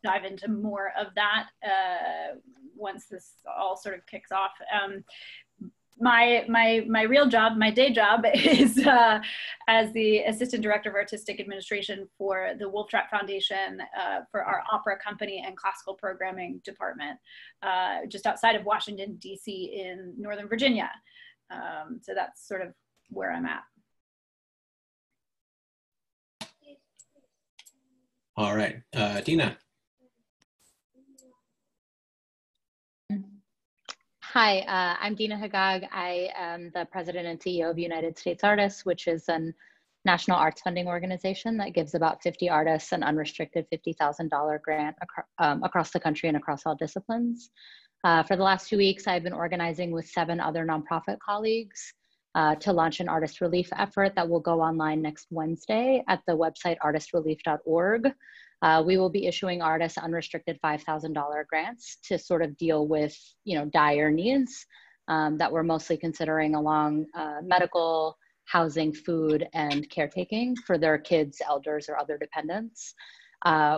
dive into more of that once this all sort of kicks off. My real job, my day job, is as the Assistant Director of Artistic Administration for the Wolf Trap Foundation for our opera company and classical programming department, just outside of Washington, D.C. in Northern Virginia. So that's sort of where I'm at. All right, Dina. Hi, I'm Dina Hagag. I am the president and CEO of United States Artists, which is a national arts funding organization that gives about 50 artists an unrestricted $50,000 grant across the country and across all disciplines. For the last 2 weeks, I've been organizing with 7 other nonprofit colleagues to launch an artist relief effort that will go online next Wednesday at the website artistrelief.org. We will be issuing artists unrestricted $5,000 grants to sort of deal with, dire needs that we're mostly considering along medical, housing, food, and caretaking for their kids, elders, or other dependents.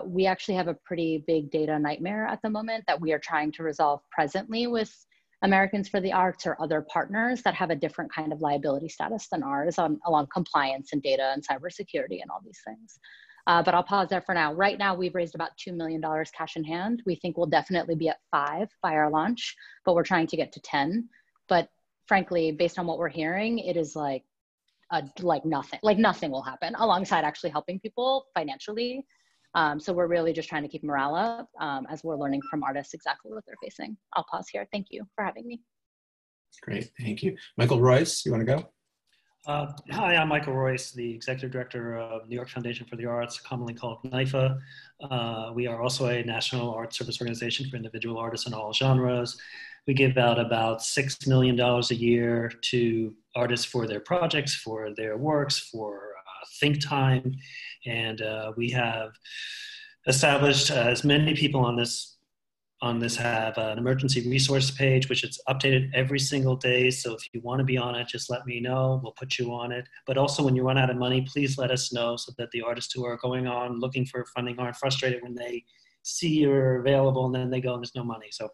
We actually have a pretty big data nightmare at the moment that we are trying to resolve presently with Americans for the Arts or other partners that have a different kind of liability status than ours along compliance and data and cybersecurity and all these things. But I'll pause there for now. Right now, we've raised about $2 million cash in hand. We think we'll definitely be at 5 by our launch, but we're trying to get to 10. But frankly, based on what we're hearing, it is like nothing will happen alongside actually helping people financially. So we're really just trying to keep morale up as we're learning from artists exactly what they're facing. I'll pause here. Thank you for having me. Great, thank you. Michael Royce, you want to go? Hi, I'm Michael Royce, the Executive Director of New York Foundation for the Arts, commonly called NYFA. We are also a national arts service organization for individual artists in all genres. We give out about $6 million a year to artists for their projects, for their works, for think time. And we have established, as many people on this have an emergency resource page, which is updated every single day. So if you want to be on it, just let me know. We'll put you on it. But also when you run out of money, please let us know so that the artists who are going on looking for funding aren't frustrated when they see you're available and then they go and there's no money. So,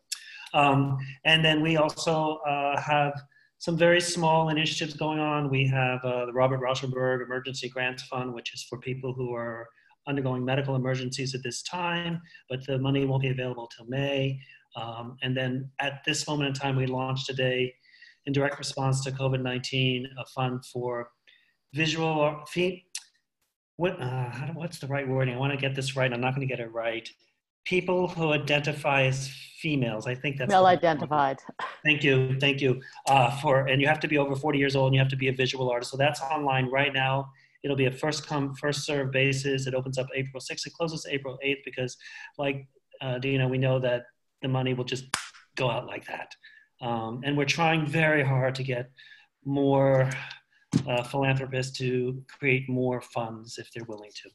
and then we also have some very small initiatives going on. We have the Robert Rauschenberg Emergency Grants Fund, which is for people who are undergoing medical emergencies at this time, but the money won't be available till May. And then at this moment in time, we launched today, in direct response to COVID-19, a fund for visual, what's the right wording? I want to get this right. I'm not going to get it right. People who identify as females. I think that's male identified. Thank you. And you have to be over 40 years old and you have to be a visual artist. So that's online right now. It'll be a first come, first serve basis. It opens up April 6th. It closes April 8th because, like Dina, we know that the money will just go out like that. And we're trying very hard to get more philanthropists to create more funds if they're willing to.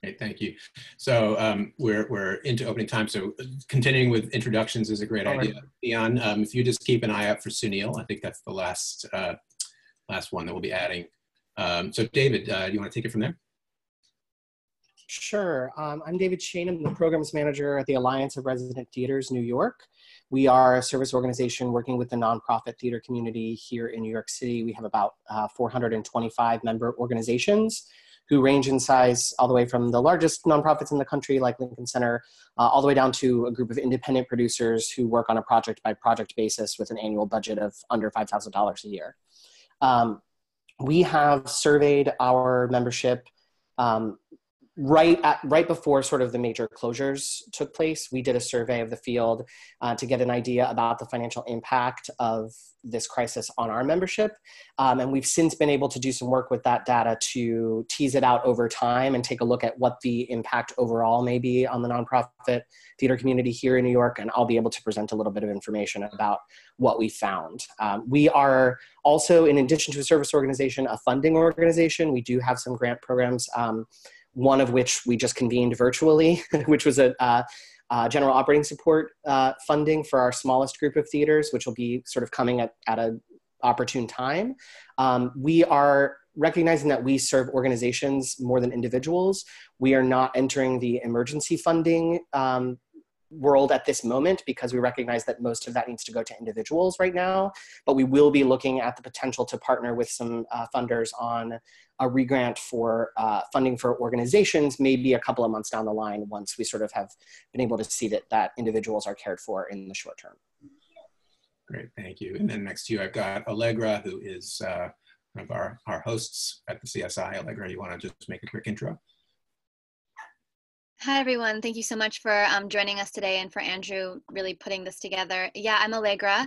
Great, thank you. So we're into opening time. So continuing with introductions is a great idea. Dion, if you just keep an eye out for Sunil, I think that's the last one that we'll be adding. So David, do you want to take it from there? Sure. I'm David Shane. I'm the programs manager at the Alliance of Resident Theaters, New York. We are a service organization working with the nonprofit theater community here in New York City. We have about 425 member organizations who range in size all the way from the largest nonprofits in the country, like Lincoln Center, all the way down to a group of independent producers who work on a project-by-project basis with an annual budget of under $5,000 a year. We have surveyed our membership right before sort of the major closures took place. We did a survey of the field to get an idea about the financial impact of this crisis on our membership. And we've since been able to do some work with that data to tease it out over time and take a look at what the impact overall may be on the nonprofit theater community here in New York. And I'll be able to present a little bit of information about what we found. We are also, in addition to a service organization, a funding organization. We do have some grant programs, one of which we just convened virtually, which was a general operating support funding for our smallest group of theaters, which will be sort of coming at an opportune time. We are recognizing that we serve organizations more than individuals, we are not entering the emergency funding world at this moment because we recognize that most of that needs to go to individuals right now. But we will be looking at the potential to partner with some funders on a regrant for funding for organizations, maybe a couple of months down the line once we sort of have been able to see that individuals are cared for in the short term. Great, thank you. And then next to you, I've got Allegra, who is one of our hosts at the CSI. Allegra, you want to just make a quick intro? Hi, everyone. Thank you so much for joining us today and for Andrew really putting this together. Yeah, I'm Allegra.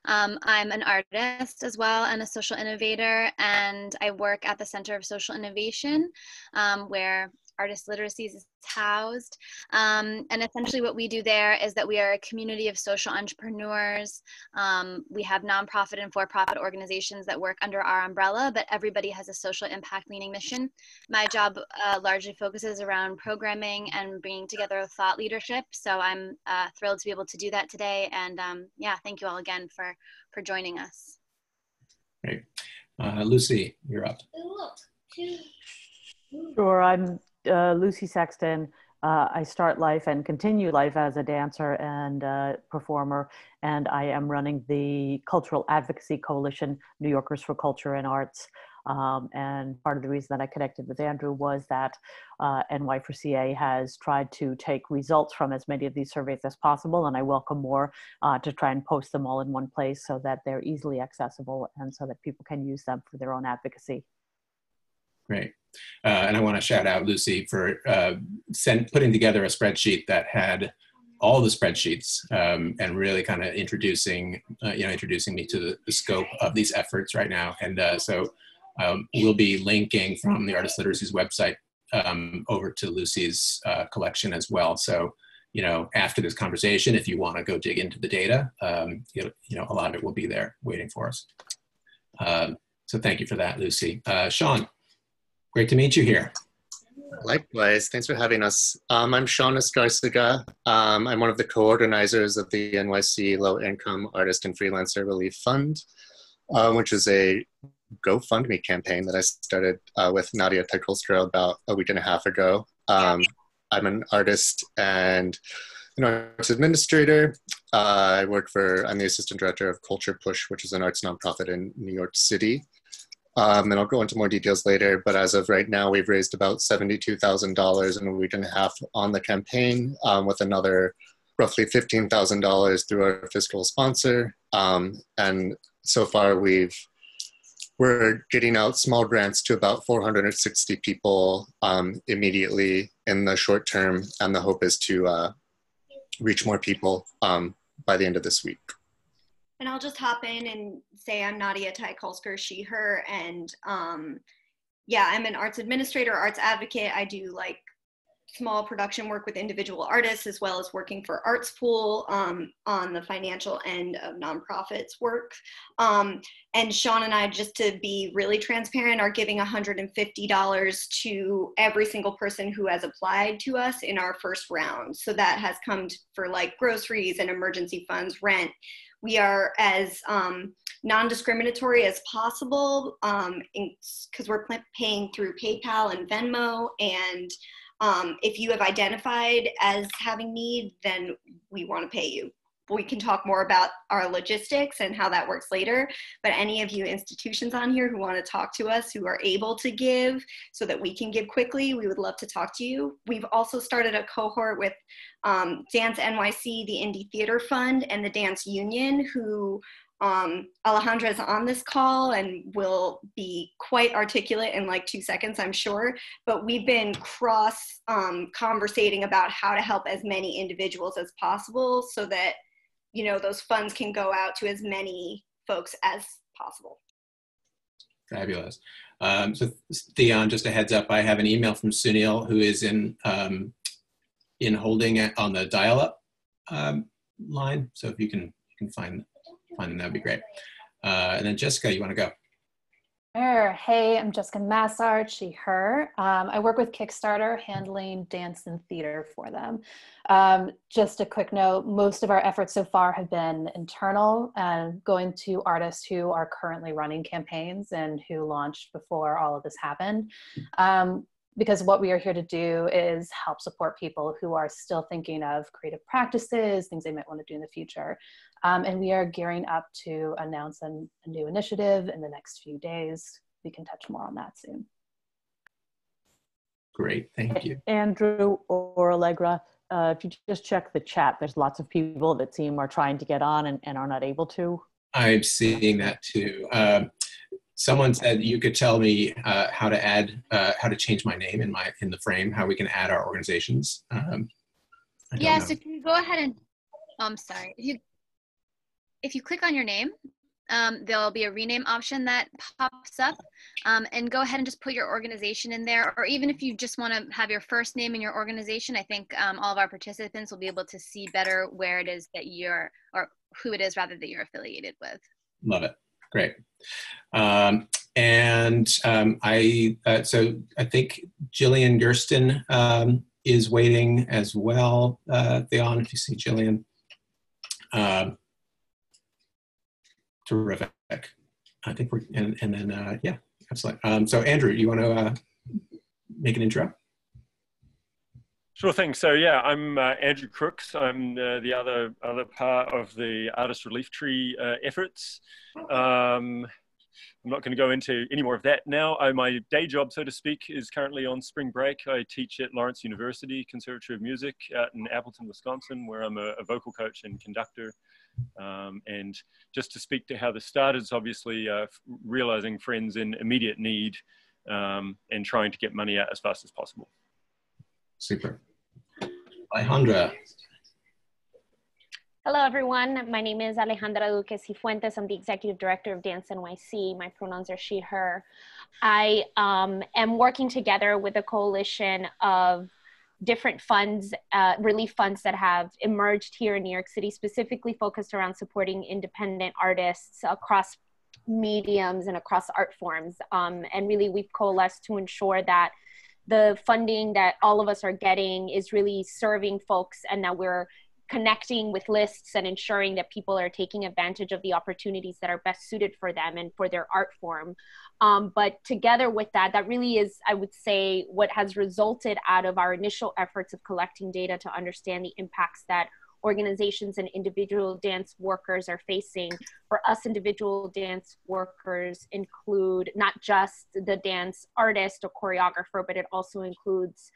I'm an artist as well and a social innovator, and I work at the Center of Social Innovation, where Artists Literacies is housed. And essentially what we do there is that we are a community of social entrepreneurs. We have nonprofit and for-profit organizations that work under our umbrella, but everybody has a social impact leaning mission. My job largely focuses around programming and bringing together thought leadership. So I'm thrilled to be able to do that today. And yeah, thank you all again for joining us. Great. Lucy, you're up. Sure, I'm Lucy Sexton. I start life and continue life as a dancer and performer, and I am running the Cultural Advocacy Coalition, New Yorkers for Culture and Arts. And part of the reason that I connected with Andrew was that NY4CA has tried to take results from as many of these surveys as possible, and I welcome more to try and post them all in one place so that they're easily accessible and so that people can use them for their own advocacy. Great. And I want to shout out Lucy for putting together a spreadsheet that had all the spreadsheets and really kind of introducing me to the scope of these efforts right now. And so we'll be linking from the Artists Literacies website over to Lucy's collection as well. So, you know, after this conversation, if you want to go dig into the data, you know, a lot of it will be there waiting for us. So thank you for that, Lucy. Sean. Great to meet you here. Likewise, thanks for having us. I'm Sean Escarcega. I'm one of the co-organizers of the NYC Low Income Artist and Freelancer Relief Fund, which is a GoFundMe campaign that I started with Nadia Tchaikovskaya about a week and a half ago. I'm an artist and an arts administrator. I'm the assistant director of Culture Push, which is an arts nonprofit in New York City. And I'll go into more details later, but as of right now, we've raised about $72,000 in a week and a half on the campaign, with another roughly $15,000 through our fiscal sponsor. And so far, we're getting out small grants to about 460 people immediately in the short term, and the hope is to reach more people by the end of this week. And I'll just hop in and say I'm Nadia Tchaikovskaya, she, her, and yeah, I'm an arts administrator, arts advocate. I do like small production work with individual artists as well as working for Arts Pool on the financial end of nonprofits work. And Sean and I, just to be really transparent, are giving $150 to every single person who has applied to us in our first round. So that has come for like groceries and emergency funds, rent. We are as non-discriminatory as possible because we're paying through PayPal and Venmo. And if you have identified as having need, then we want to pay you. We can talk more about our logistics and how that works later, but any of you institutions on here who want to talk to us, who are able to give so that we can give quickly, we would love to talk to you. We've also started a cohort with Dance NYC, the Indie Theater Fund, and the Dance Union, who Alejandra is on this call and will be quite articulate in like 2 seconds, I'm sure. But we've been conversating about how to help as many individuals as possible so that, you know, those funds can go out to as many folks as possible. Fabulous. So Theon, just a heads up, I have an email from Sunil, who is in holding it on the dial-up line. So if you can find them, that'd be great. And then Jessica, you want to go? Sure. Hey, I'm Jessica Massard, she, her. I work with Kickstarter, handling dance and theater for them. Just a quick note, most of our efforts so far have been internal and going to artists who are currently running campaigns and who launched before all of this happened. Because what we are here to do is help support people who are still thinking of creative practices, things they might want to do in the future. And we are gearing up to announce a new initiative in the next few days. We can touch more on that soon. Great, thank you. Andrew or Allegra, if you just check the chat, there's lots of people that seem are trying to get on and are not able to. I'm seeing that too. Someone said you could tell me how to change my name in the frame, how we can add our organizations. Yes, if you go ahead and, I'm sorry, if you click on your name, there'll be a rename option that pops up, and go ahead and just put your organization in there, or even if you just want to have your first name in your organization, I think all of our participants will be able to see better where it is that you're, or who it is rather that you're affiliated with. Love it, great. So I think Jillian Gersten is waiting as well, Theon, if you see Jillian. Terrific. I think we're, and then, yeah, absolutely. So Andrew, you want to make an intro? Sure thing. So yeah, I'm Andrew Crooks. I'm the other part of the Artist Relief Tree efforts. I'm not going to go into any more of that now. My day job, so to speak, is currently on spring break. I teach at Lawrence University Conservatory of Music out in Appleton, Wisconsin, where I'm a vocal coach and conductor. And just to speak to how this started, is obviously realizing friends in immediate need and trying to get money out as fast as possible. Super. Alejandra. Hello, everyone. My name is Alejandra Duque Cifuentes. I'm the Executive Director of Dance NYC. My pronouns are she, her. I am working together with a coalition of different funds, relief funds that have emerged here in New York City, specifically focused around supporting independent artists across mediums and across art forms. And really, we've coalesced to ensure that the funding that all of us are getting is really serving folks, and that we're connecting with lists and ensuring that people are taking advantage of the opportunities that are best suited for them and for their art form. But together with that, that really is, I would say, what has resulted out of our initial efforts of collecting data to understand the impacts that organizations and individual dance workers are facing. For us, individual dance workers include not just the dance artist or choreographer, but it also includes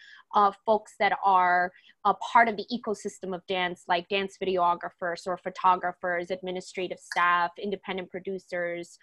folks that are a part of the ecosystem of dance, like dance videographers or photographers, administrative staff, independent producers,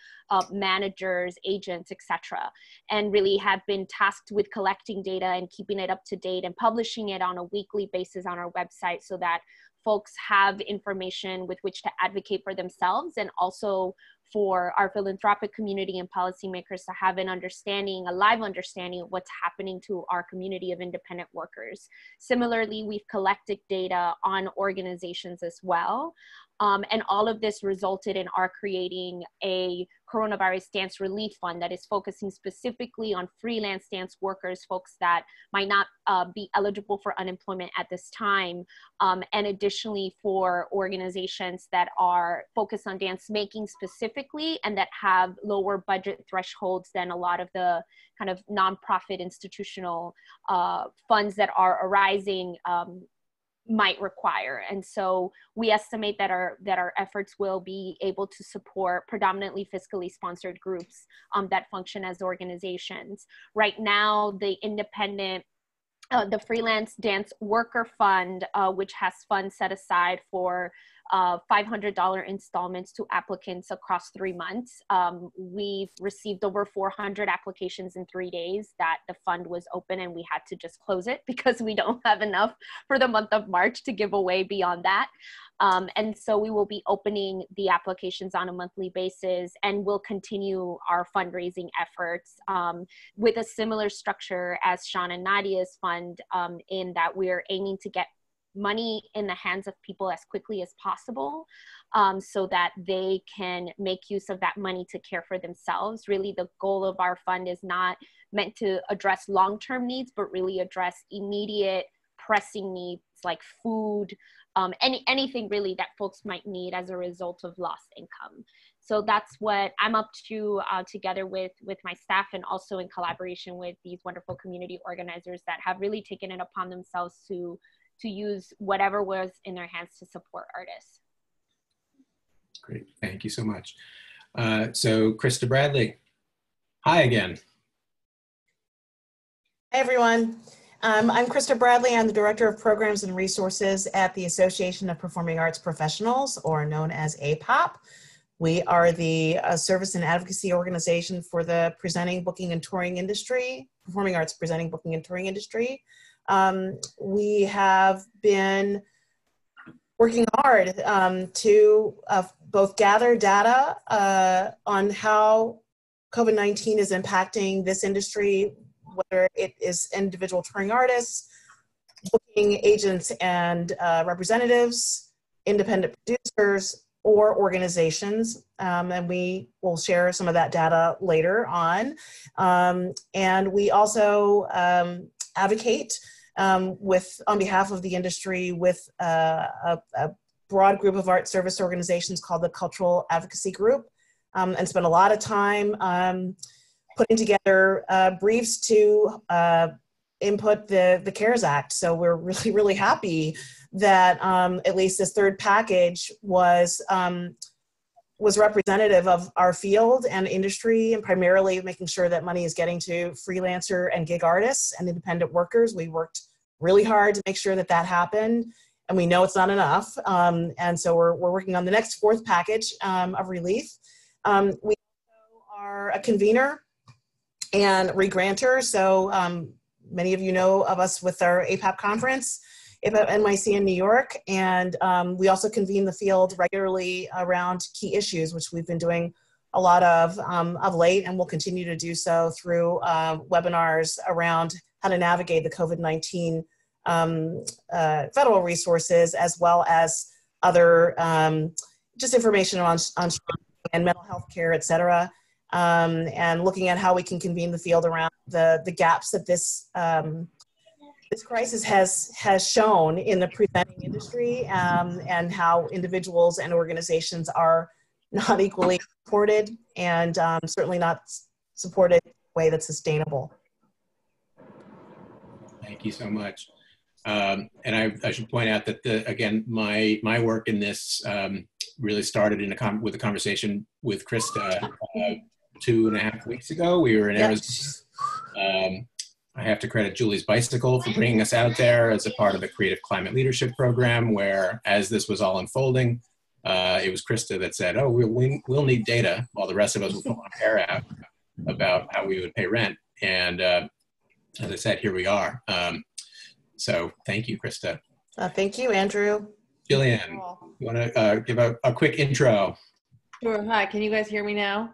managers, agents, etc. And really have been tasked with collecting data and keeping it up to date and publishing it on a weekly basis on our website, so that folks have information with which to advocate for themselves, and also for our philanthropic community and policymakers to have an understanding, a live understanding of what's happening to our community of independent workers. Similarly, we've collected data on organizations as well. And all of this resulted in our creating a coronavirus dance relief fund that is focusing specifically on freelance dance workers, folks that might not be eligible for unemployment at this time. And additionally, for organizations that are focused on dance making specifically and that have lower budget thresholds than a lot of the kind of nonprofit institutional funds that are arising might require. And so we estimate that our efforts will be able to support predominantly fiscally sponsored groups that function as organizations. Right now, the independent, the Freelance Dance Worker Fund, which has funds set aside for $500 installments to applicants across 3 months. We've received over 400 applications in 3 days that the fund was open, and we had to just close it because we don't have enough for the month of March to give away beyond that. And so we will be opening the applications on a monthly basis, and we'll continue our fundraising efforts with a similar structure as Sean and Nadia's fund, in that we're aiming to get money in the hands of people as quickly as possible, so that they can make use of that money to care for themselves. Really, the goal of our fund is not meant to address long-term needs, but really address immediate pressing needs like food, anything really that folks might need as a result of lost income. So that's what I'm up to, together with my staff, and also in collaboration with these wonderful community organizers that have really taken it upon themselves to use whatever was in their hands to support artists. Great, thank you so much. So Krista Bradley, hi again. Hey everyone, I'm Krista Bradley. I'm the Director of Programs and Resources at the Association of Performing Arts Professionals, or known as APOP. We are the service and advocacy organization for the presenting, booking, and touring industry, performing arts presenting, booking, and touring industry. We have been working hard to both gather data on how COVID-19 is impacting this industry, whether it is individual touring artists, booking agents and representatives, independent producers, or organizations, and we will share some of that data later on. And we also advocate on behalf of the industry with a broad group of art service organizations called the Cultural Advocacy Group, and spend a lot of time putting together briefs to input the CARES Act. So we're really, really happy that at least this third package was representative of our field and industry, and primarily making sure that money is getting to freelancer and gig artists and independent workers. We worked really hard to make sure that that happened, and we know it's not enough. And so we're working on the next fourth package of relief. We are a convener and regranter. So many of you know of us with our APAP conference, APAP NYC in New York, and we also convene the field regularly around key issues, which we've been doing a lot of late, and will continue to do so through webinars around how to navigate the COVID-19 federal resources, as well as other just information on and mental health care, et cetera. And looking at how we can convene the field around the gaps that this crisis has shown in the presenting industry, and how individuals and organizations are not equally supported, and certainly not supported in a way that's sustainable. Thank you so much. And I should point out that again, my work in this really started with a conversation with Krista 2.5 weeks ago. We were in Arizona. I have to credit Julie's Bicycle for bringing us out there as a part of the Creative Climate Leadership Program, where as this was all unfolding, it was Krista that said, oh, we'll need data, while the rest of us will put our hair out about how we would pay rent. And as I said, here we are. So thank you, Krista. Thank you, Andrew. Jillian, you want to give a quick intro? Sure. Hi, can you guys hear me now?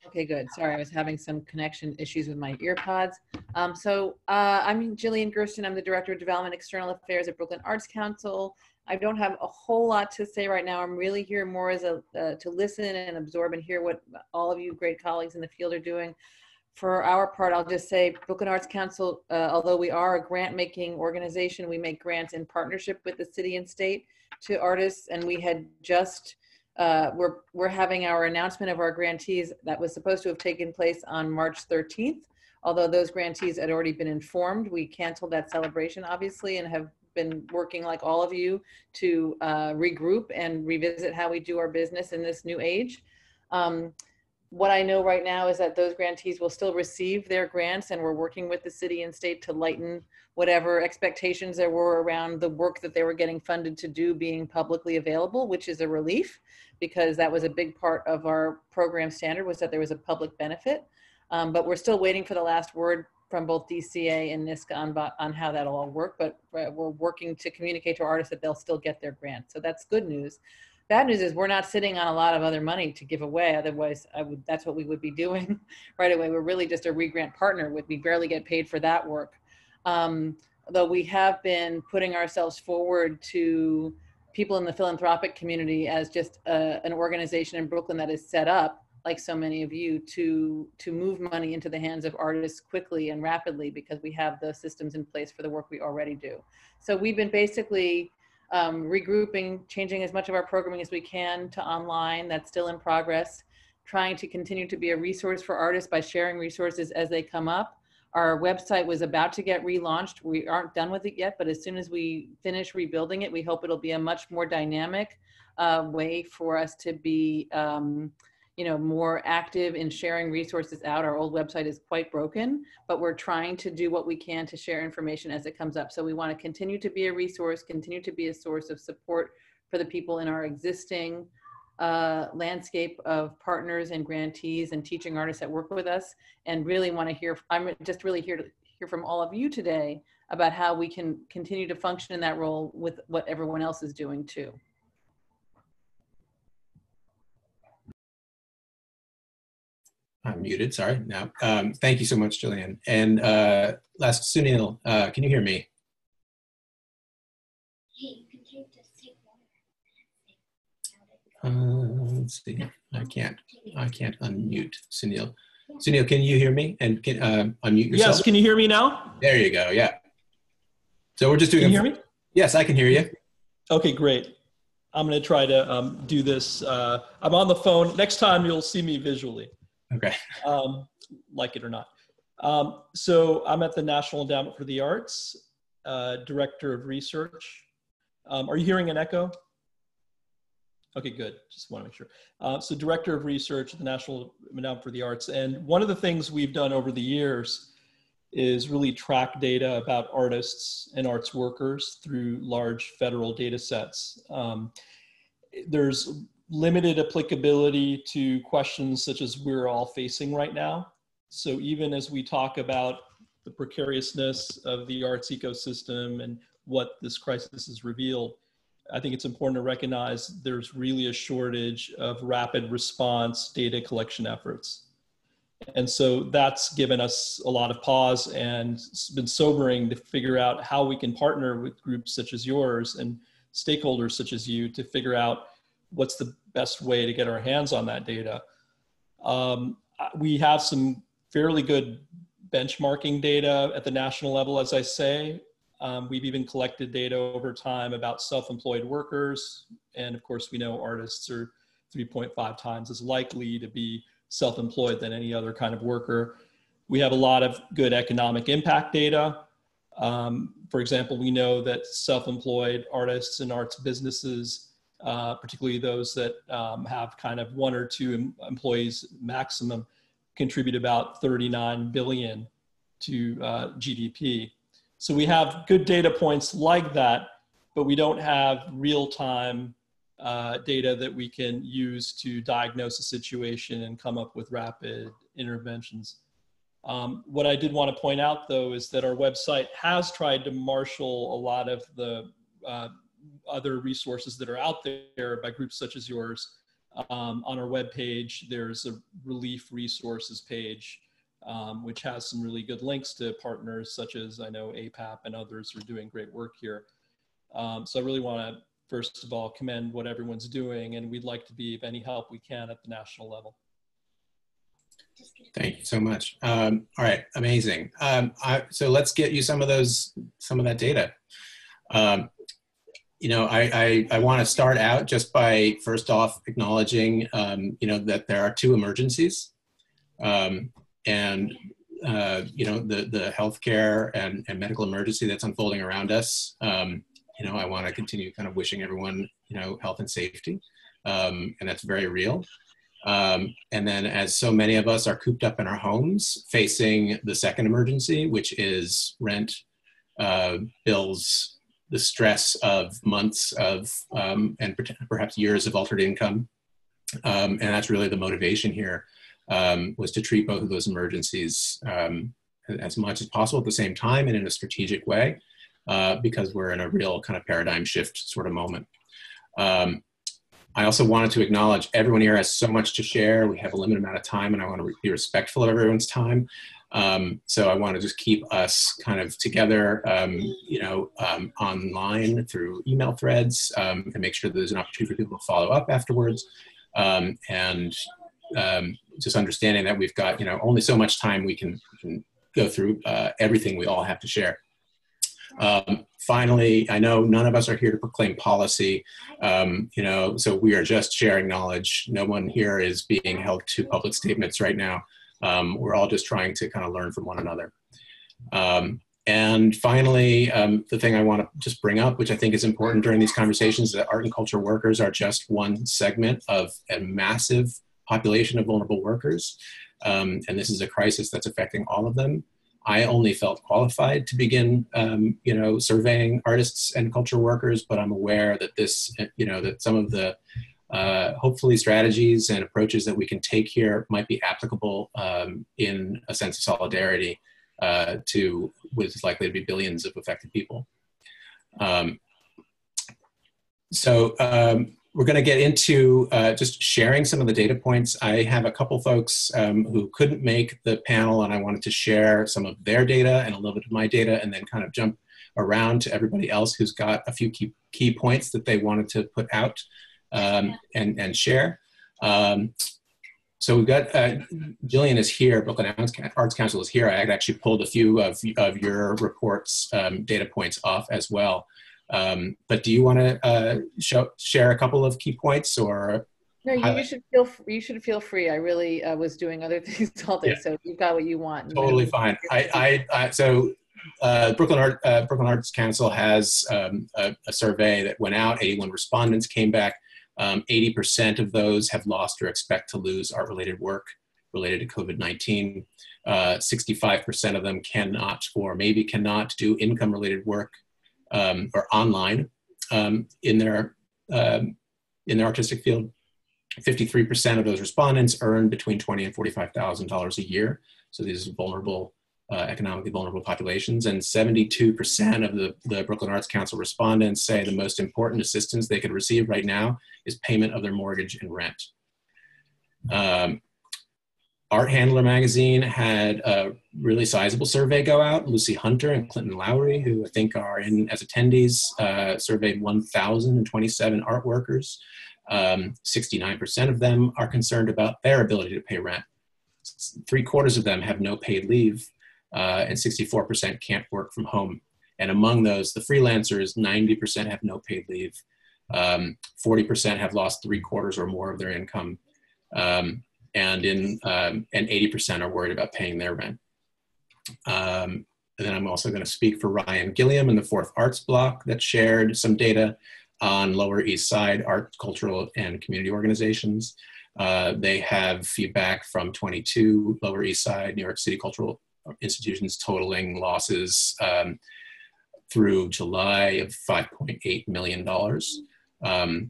Okay, good. Sorry, I was having some connection issues with my ear pods. I'm Jillian Gersten. I'm the Director of Development External Affairs at Brooklyn Arts Council. I don't have a whole lot to say right now. I'm really here more as to listen and absorb and hear what all of you great colleagues in the field are doing. For our part, I'll just say Brooklyn Arts Council, although we are a grant-making organization, we make grants in partnership with the city and state to artists, and we had just we're having our announcement of our grantees that was supposed to have taken place on March 13th. Although those grantees had already been informed, we canceled that celebration, obviously, and have been working like all of you to regroup and revisit how we do our business in this new age. What I know right now is that those grantees will still receive their grants, and we're working with the city and state to lighten whatever expectations there were around the work that they were getting funded to do being publicly available, which is a relief, because that was a big part of our program standard, was that there was a public benefit. But we're still waiting for the last word from both DCA and NISCA on how that'll all work, but we're working to communicate to artists that they'll still get their grant. So that's good news. Bad news is we're not sitting on a lot of other money to give away. Otherwise, that's what we would be doing right away. We're really just a re-grant partner. We barely get paid for that work. though we have been putting ourselves forward to people in the philanthropic community as just an organization in Brooklyn that is set up, like so many of you, to move money into the hands of artists quickly and rapidly, because we have the systems in place for the work we already do. So we've been basically regrouping, changing as much of our programming as we can to online. That's still in progress, trying to continue to be a resource for artists by sharing resources as they come up. Our website was about to get relaunched. We aren't done with it yet, but as soon as we finish rebuilding it, we hope it'll be a much more dynamic way for us to be more active in sharing resources out. Our old website is quite broken, but we're trying to do what we can to share information as it comes up. So we want to continue to be a resource, continue to be a source of support for the people in our existing landscape of partners and grantees and teaching artists that work with us, and really want to hear, I'm just really here to hear from all of you today about how we can continue to function in that role with what everyone else is doing too. I'm muted, sorry. Now, thank you so much, Jillian. And last, Sunil, can you hear me? Let's see. I can't unmute Sunil. Sunil, can you hear me? And can unmute yourself? Yes, can you hear me now? There you go. Yeah. So we're just doing. Can you hear me? Yes, I can hear you. Okay, great. I'm going to try to do this. I'm on the phone. Next time you'll see me visually. Okay. Like it or not. So I'm at the National Endowment for the Arts, Director of Research. Are you hearing an echo? Okay, good. Just want to make sure. So Director of Research at the National Endowment for the Arts. And one of the things we've done over the years is really track data about artists and arts workers through large federal data sets. There's limited applicability to questions such as we're all facing right now. So even as we talk about the precariousness of the arts ecosystem and what this crisis has revealed, I think it's important to recognize there's really a shortage of rapid response data collection efforts. And so that's given us a lot of pause, and it's been sobering to figure out how we can partner with groups such as yours and stakeholders such as you to figure out what's the best way to get our hands on that data. We have some fairly good benchmarking data at the national level, as I say. We've even collected data over time about self-employed workers. And of course, we know artists are 3.5 times as likely to be self-employed than any other kind of worker. We have a lot of good economic impact data. For example, we know that self-employed artists and arts businesses, particularly those that have kind of 1 or 2 employees maximum, contribute about 39 billion to GDP. So we have good data points like that, but we don't have real-time data that we can use to diagnose a situation and come up with rapid interventions. What I did want to point out, though, is that our website has tried to marshal a lot of the other resources that are out there by groups such as yours. On our webpage, there's a relief resources page, which has some really good links to partners such as, I know APAP and others are doing great work here. So I really want to, first of all, commend what everyone's doing, and we'd like to be of any help we can at the national level. Thank you so much. All right, amazing. So let's get you some of that data. You know, I want to start out just by first off acknowledging, you know, that there are 2 emergencies. And you know, the healthcare and medical emergency that's unfolding around us. You know, I want to continue kind of wishing everyone, you know, health and safety, and that's very real. And then, as so many of us are cooped up in our homes, facing the second emergency, which is rent, bills, the stress of months of and perhaps years of altered income, and that's really the motivation here. Was to treat both of those emergencies as much as possible at the same time and in a strategic way, I also wanted to acknowledge everyone here has so much to share. We have a limited amount of time, and I want to be respectful of everyone's time. So I want to just keep us kind of together, online through email threads, and make sure that there's an opportunity for people to follow up afterwards. Just understanding that we've got, only so much time we can go through everything we all have to share. Finally, I know none of us are here to proclaim policy, so we are just sharing knowledge. No one here is being held to public statements right now. We're all just trying to kind of learn from one another. And finally, the thing I want to just bring up, which I think is important during these conversations, is that art and culture workers are just one segment of a massive population of vulnerable workers. And this is a crisis that's affecting all of them. I only felt qualified to begin, surveying artists and culture workers, but I'm aware that this, that some of the hopefully strategies and approaches that we can take here might be applicable in a sense of solidarity to what's likely to be billions of affected people. We're going to get into just sharing some of the data points. I have a couple folks who couldn't make the panel, and I wanted to share some of their data and a little bit of my data, and then kind of jump around to everybody else who's got a few key points that they wanted to put out and share. So we've got, Jillian is here, Brooklyn Arts Council is here. I had actually pulled a few of your reports, data points off as well. But do you want to share a couple of key points, or? No, you should feel free. I really was doing other things all day, so you've got what you want. Totally fine. So Brooklyn Arts Council has a survey that went out. 81 respondents came back. 80% of those have lost or expect to lose art-related work related to COVID-19. 65% of them cannot or maybe cannot do income-related work or online in their artistic field. 53% of those respondents earn between $20,000 and $45,000 a year. So these are vulnerable, economically vulnerable populations. And 72% of the Brooklyn Arts Council respondents say the most important assistance they could receive right now is payment of their mortgage and rent. Art Handler magazine had a really sizable survey go out. Lucy Hunter and Clinton Lowry, who I think are in as attendees, surveyed 1,027 art workers. 69% of them are concerned about their ability to pay rent. 3/4 of them have no paid leave, and 64% can't work from home. And among those, the freelancers, 90% have no paid leave. 40% have lost 3/4 or more of their income. And 80% are worried about paying their rent. And then I'm also going to speak for Ryan Gilliam in the Fourth Arts Block that shared some data on Lower East Side art, cultural, and community organizations. They have feedback from 22 Lower East Side New York City cultural institutions totaling losses through July of $5.8 million.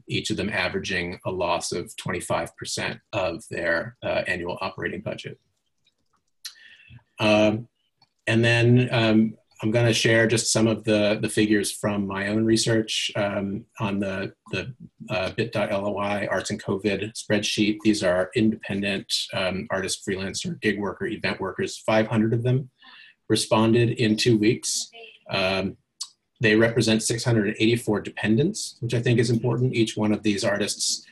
Each of them averaging a loss of 25% of their annual operating budget. And then I'm going to share just some of the figures from my own research on the bit.ly Arts and COVID spreadsheet. These are independent artist, freelancer, gig worker, event workers. 500 of them responded in 2 weeks. They represent 684 dependents, which I think is important. Each one of these artists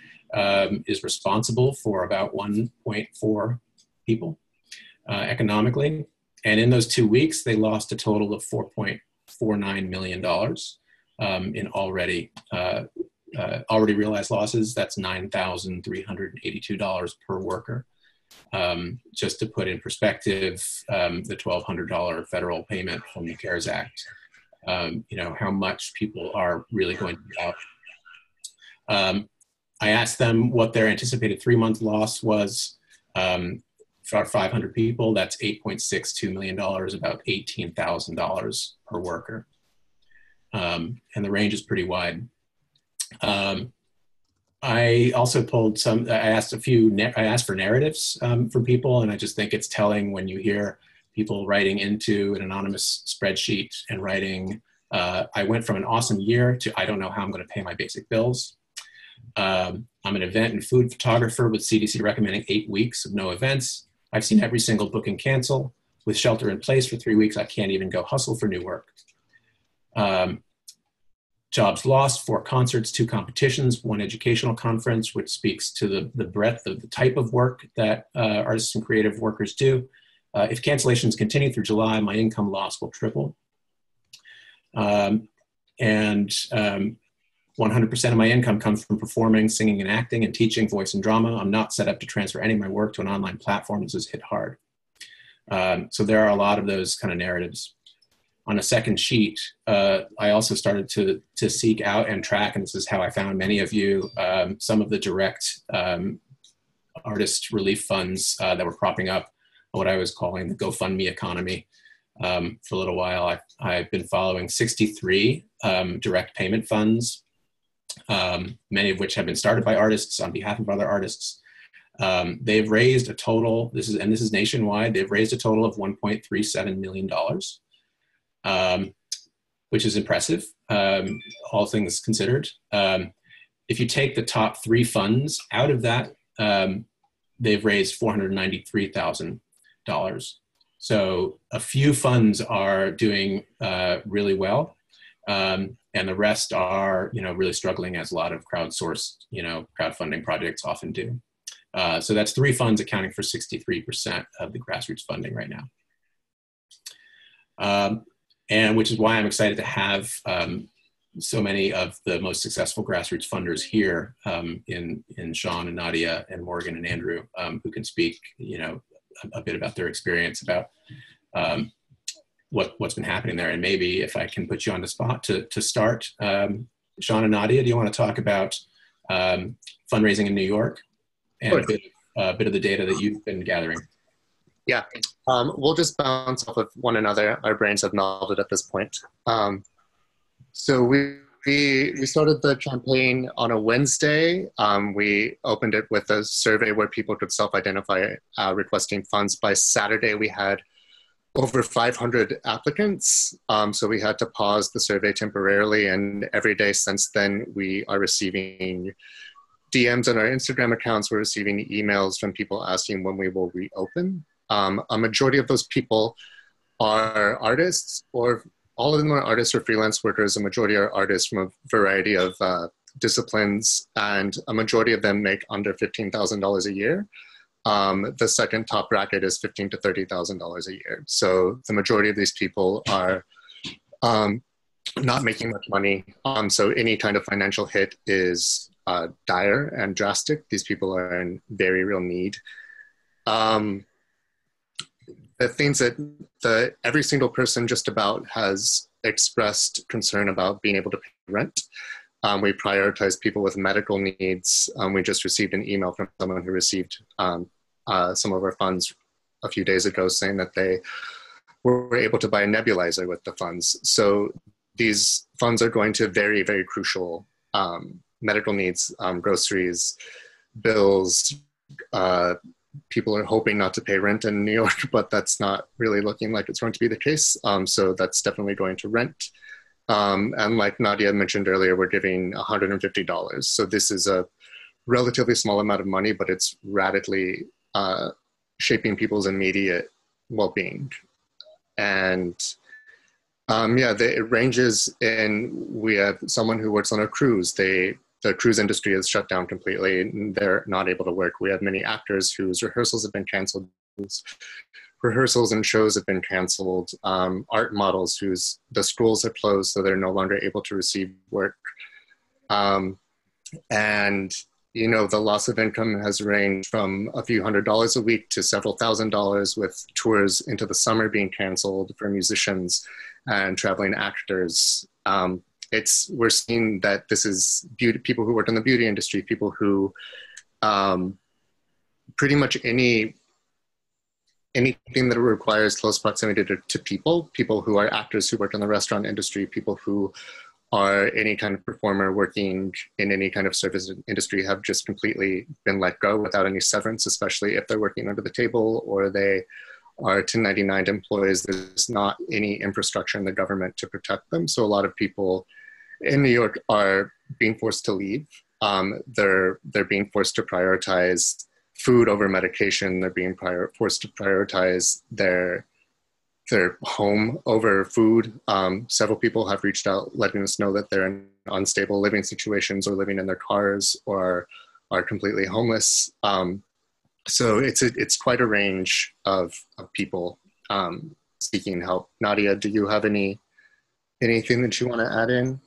is responsible for about 1.4 people economically. And in those 2 weeks, they lost a total of $4.49 million in already realized losses. That's $9,382 per worker. Just to put in perspective, the $1,200 federal payment from the CARES Act. How much people are really going to be out. I asked them what their anticipated 3-month loss was for 500 people. That's $8.62 million, about $18,000 per worker. And the range is pretty wide. I also pulled I asked for narratives from people, and I just think it's telling when you hear people writing into an anonymous spreadsheet and writing, I went from an awesome year to I don't know how I'm going to pay my basic bills. I'm an event and food photographer with CDC recommending 8 weeks of no events. I've seen every single booking cancel. With shelter in place for 3 weeks, I can't even go hustle for new work. Jobs lost, 4 concerts, 2 competitions, 1 educational conference, which speaks to the breadth of the type of work that artists and creative workers do. If cancellations continue through July, my income loss will triple. 100% of my income comes from performing, singing and acting, and teaching voice and drama. I'm not set up to transfer any of my work to an online platform. This is hit hard. So there are a lot of those kind of narratives. On a second sheet, I also started to seek out and track, and this is how I found many of you, some of the direct artist relief funds that were propping up what I was calling the GoFundMe economy. For a little while, I've been following 63 direct payment funds, many of which have been started by artists on behalf of other artists. They've raised a total, this is nationwide, they've raised a total of $1.37 million, which is impressive, all things considered. If you take the top 3 funds out of that, they've raised $493,000. So a few funds are doing really well, and the rest are, really struggling, as a lot of crowdsourced, crowdfunding projects often do. So that's 3 funds accounting for 63% of the grassroots funding right now. And which is why I'm excited to have so many of the most successful grassroots funders here in Sean and Nadia and Morgan and Andrew, who can speak, a bit about their experience, about what's been happening there. And maybe if I can put you on the spot to start, Sean and Nadia, do you want to talk about fundraising in New York and a bit of the data that you've been gathering? Yeah, we'll just bounce off of one another. Our brains have melded at this point. So we started the campaign on a Wednesday. We opened it with a survey where people could self-identify requesting funds. By Saturday, we had over 500 applicants. So we had to pause the survey temporarily, and every day since then, we are receiving DMs on our Instagram accounts. We're receiving emails from people asking when we will reopen. A majority of those people are artists, or all of them are artists or freelance workers. A majority are artists from a variety of disciplines, and a majority of them make under $15,000 a year. The second top bracket is $15,000 to $30,000 a year. So the majority of these people are not making much money. So any kind of financial hit is dire and drastic. These people are in very real need. The things that every single person just about has expressed concern about being able to pay rent. We prioritize people with medical needs. We just received an email from someone who received some of our funds a few days ago saying that they were able to buy a nebulizer with the funds. So these funds are going to very, very crucial medical needs, groceries, bills. People are hoping not to pay rent in New York, but that's not really looking like it's going to be the case. So that's definitely going to rent. And like Nadia mentioned earlier, we're giving $150. So this is a relatively small amount of money, but it's radically shaping people's immediate well-being. And it ranges in, we have someone who works on a cruise. The cruise industry is shut down completely and they're not able to work. We have many actors whose rehearsals have been canceled, whose rehearsals and shows have been canceled, art models the schools have closed, so they're no longer able to receive work. And, the loss of income has ranged from a few $100s a week to several $1,000s, with tours into the summer being canceled for musicians and traveling actors. We're seeing that this is people who work in the beauty industry, people who pretty much anything that requires close proximity to people who are actors who work in the restaurant industry, people who are any kind of performer working in any kind of service industry have just completely been let go without any severance, especially if they're working under the table or they are 1099 employees. There's not any infrastructure in the government to protect them. So a lot of people in New York are being forced to leave. they're being forced to prioritize food over medication. They're being forced to prioritize their home over food. Several people have reached out letting us know that they're in unstable living situations or living in their cars or are completely homeless. So it's quite a range of people seeking help. Nadia, do you have anything that you want to add in?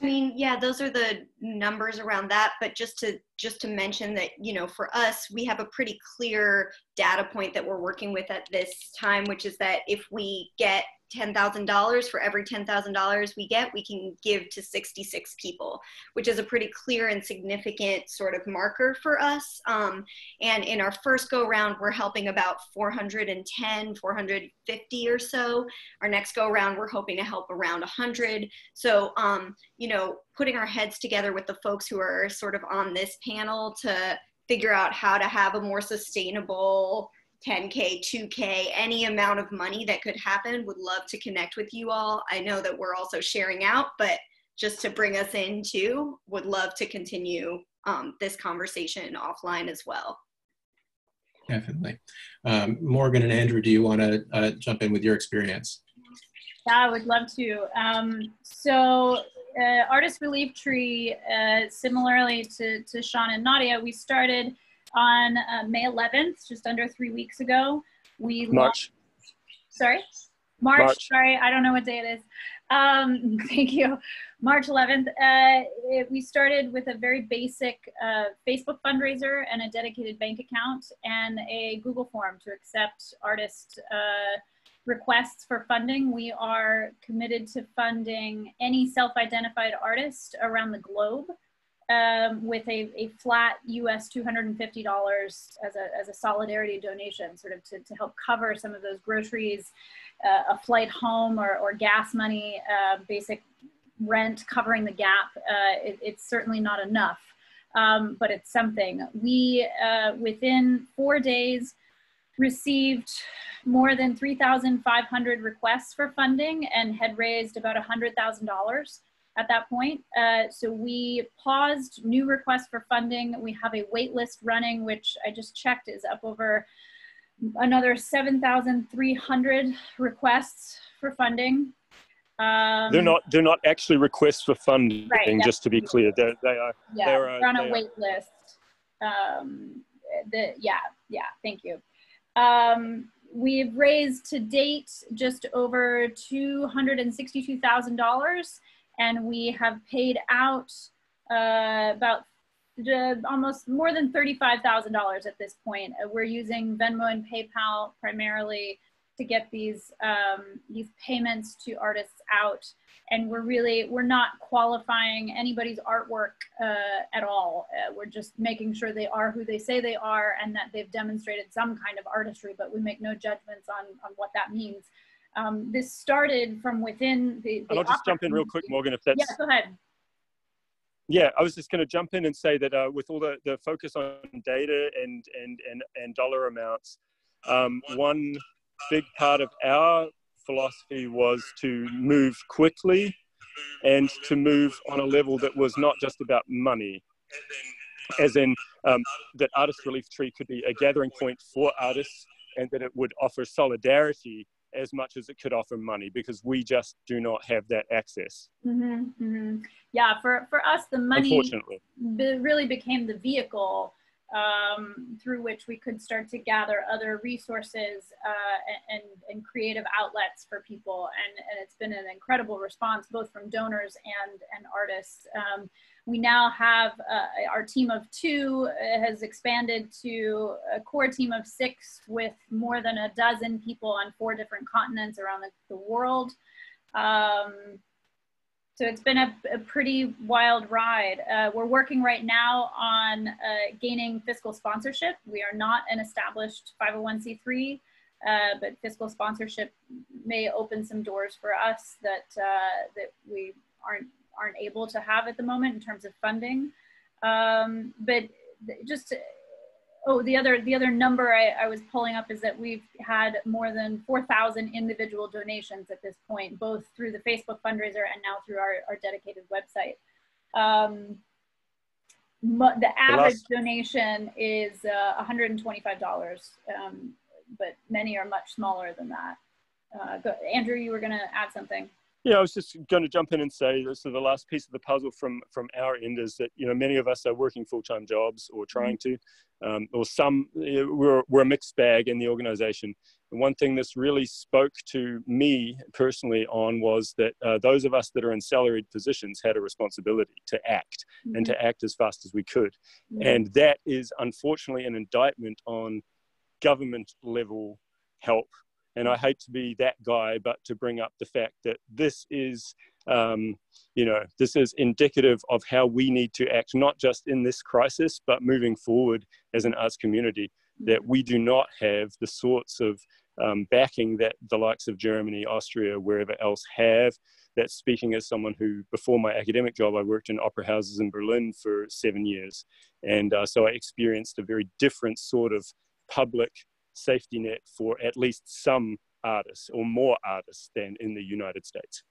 I mean, yeah, those are the numbers around that, but just to mention that, you know, for us, we have a pretty clear data point that we're working with at this time, which is that if we get $10,000, for every $10,000 we get, we can give to 66 people, which is a pretty clear and significant sort of marker for us. And in our first go round, we're helping about 410, 450 or so. Our next go round, we're hoping to help around 100. So, you know, putting our heads together with the folks who are sort of on this panel to figure out how to have a more sustainable 10K, 2K, any amount of money that could happen. Would love to connect with you all. I know that we're also sharing out, but just to bring us in too, would love to continue this conversation offline as well. Definitely. Morgan and Andrew, do you want to jump in with your experience? Yeah, I would love to. Artist Relief Tree, similarly to Sean and Nadia, we started on May 11th, just under 3 weeks ago. March. March. Sorry, I don't know what day it is. Thank you. March 11th. We started with a very basic Facebook fundraiser and a dedicated bank account and a Google form to accept artist requests for funding. We are committed to funding any self-identified artist around the globe with a flat US $250 as a solidarity donation, sort of to help cover some of those groceries, a flight home or gas money, basic rent covering the gap. It's certainly not enough, but it's something. We, within 4 days, received more than 3,500 requests for funding and had raised about $100,000 at that point. So we paused new requests for funding. We have a wait list running, which I just checked is up over another 7,300 requests for funding. They're not actually requests for funding, right, yeah. Just to be clear. They are. Yeah, they're on a wait list. Thank you. We've raised to date just over $262,000, and we have paid out about almost more than $35,000 at this point. We're using Venmo and PayPal primarily to get these payments to artists out, and we're not qualifying anybody's artwork at all. We're just making sure they are who they say they are and that they've demonstrated some kind of artistry, but we make no judgments on what that means. This started from within the and I'll just jump in real quick, Morgan, if that's... Yeah, go ahead. Yeah, I was just going to jump in and say that with all the focus on data and dollar amounts, one big part of our philosophy was to move quickly and to move on a level that was not just about money, as in that Artist Relief Tree could be a gathering point for artists and that it would offer solidarity as much as it could offer money, because we just do not have that access. Mm-hmm, mm-hmm. Yeah, for us, the money unfortunately really became the vehicle through which we could start to gather other resources and creative outlets for people. And it's been an incredible response, both from donors and artists. We now have our team of 2 has expanded to a core team of 6 with more than a dozen people on 4 different continents around the world. So it's been a pretty wild ride. We're working right now on gaining fiscal sponsorship. We are not an established 501c3, but fiscal sponsorship may open some doors for us that we aren't able to have at the moment in terms of funding. But just, the other number I was pulling up is that we've had more than 4,000 individual donations at this point, both through the Facebook fundraiser and now through our dedicated website. the average donation is $125, but many are much smaller than that. Andrew, you were going to add something. Yeah, I was just going to jump in and say, so the last piece of the puzzle from our end is that, you know, many of us are working full-time jobs or trying to, or some, we're a mixed bag in the organization. And one thing that's really spoke to me personally on was that those of us that are in salaried positions had a responsibility to act and to act as fast as we could. And that is unfortunately an indictment on government level help. And I hate to be that guy, but to bring up the fact that this is, you know, this is indicative of how we need to act, not just in this crisis, but moving forward as an arts community, that we do not have the sorts of backing that the likes of Germany, Austria, wherever else have. That's speaking as someone who, before my academic job, I worked in opera houses in Berlin for 7 years. And so I experienced a very different sort of public safety net for at least some artists, or more artists than in the United States.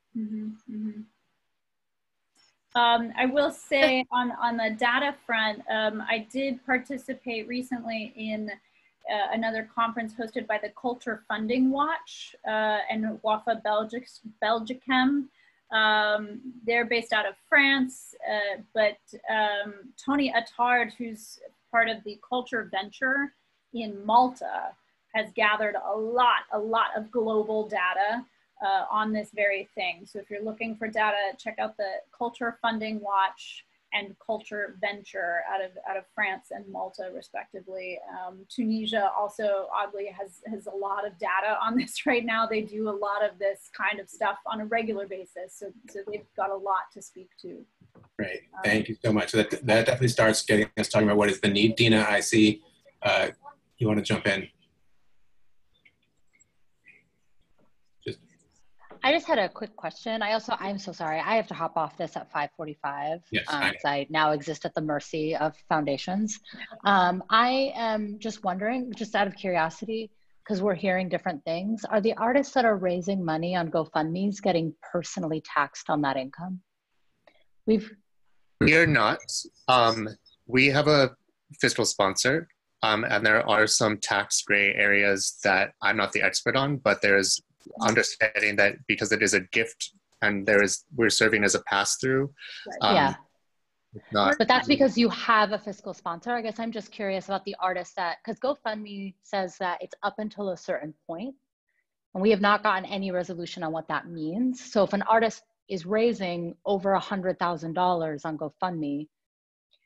I will say on the data front, I did participate recently in another conference hosted by the Culture Funding Watch and WAFA Belgicem. They're based out of France, but Tony Attard, who's part of the Culture Venture in Malta, has gathered a lot of global data on this very thing. So if you're looking for data, check out the Culture Funding Watch and Culture Venture out of France and Malta, respectively. Tunisia also, oddly, has a lot of data on this right now. They do a lot of this kind of stuff on a regular basis. So they've got a lot to speak to. Great, thank you so much. So that definitely starts getting us talking about what is the need. Dina, I see you want to jump in. I just had a quick question. I'm so sorry. I have to hop off this at 5:45. Yes, because I now exist at the mercy of foundations. I am just wondering, just out of curiosity, because we're hearing different things, are the artists that are raising money on GoFundMe's getting personally taxed on that income? We are not. We have a fiscal sponsor, and there are some tax gray areas that I'm not the expert on, but there's understanding that because it is a gift and we're serving as a pass-through. Yeah. But that's because you have a fiscal sponsor. I guess I'm just curious about the artists because GoFundMe says that it's up until a certain point, and we have not gotten any resolution on what that means. So if an artist is raising over $100,000 on GoFundMe,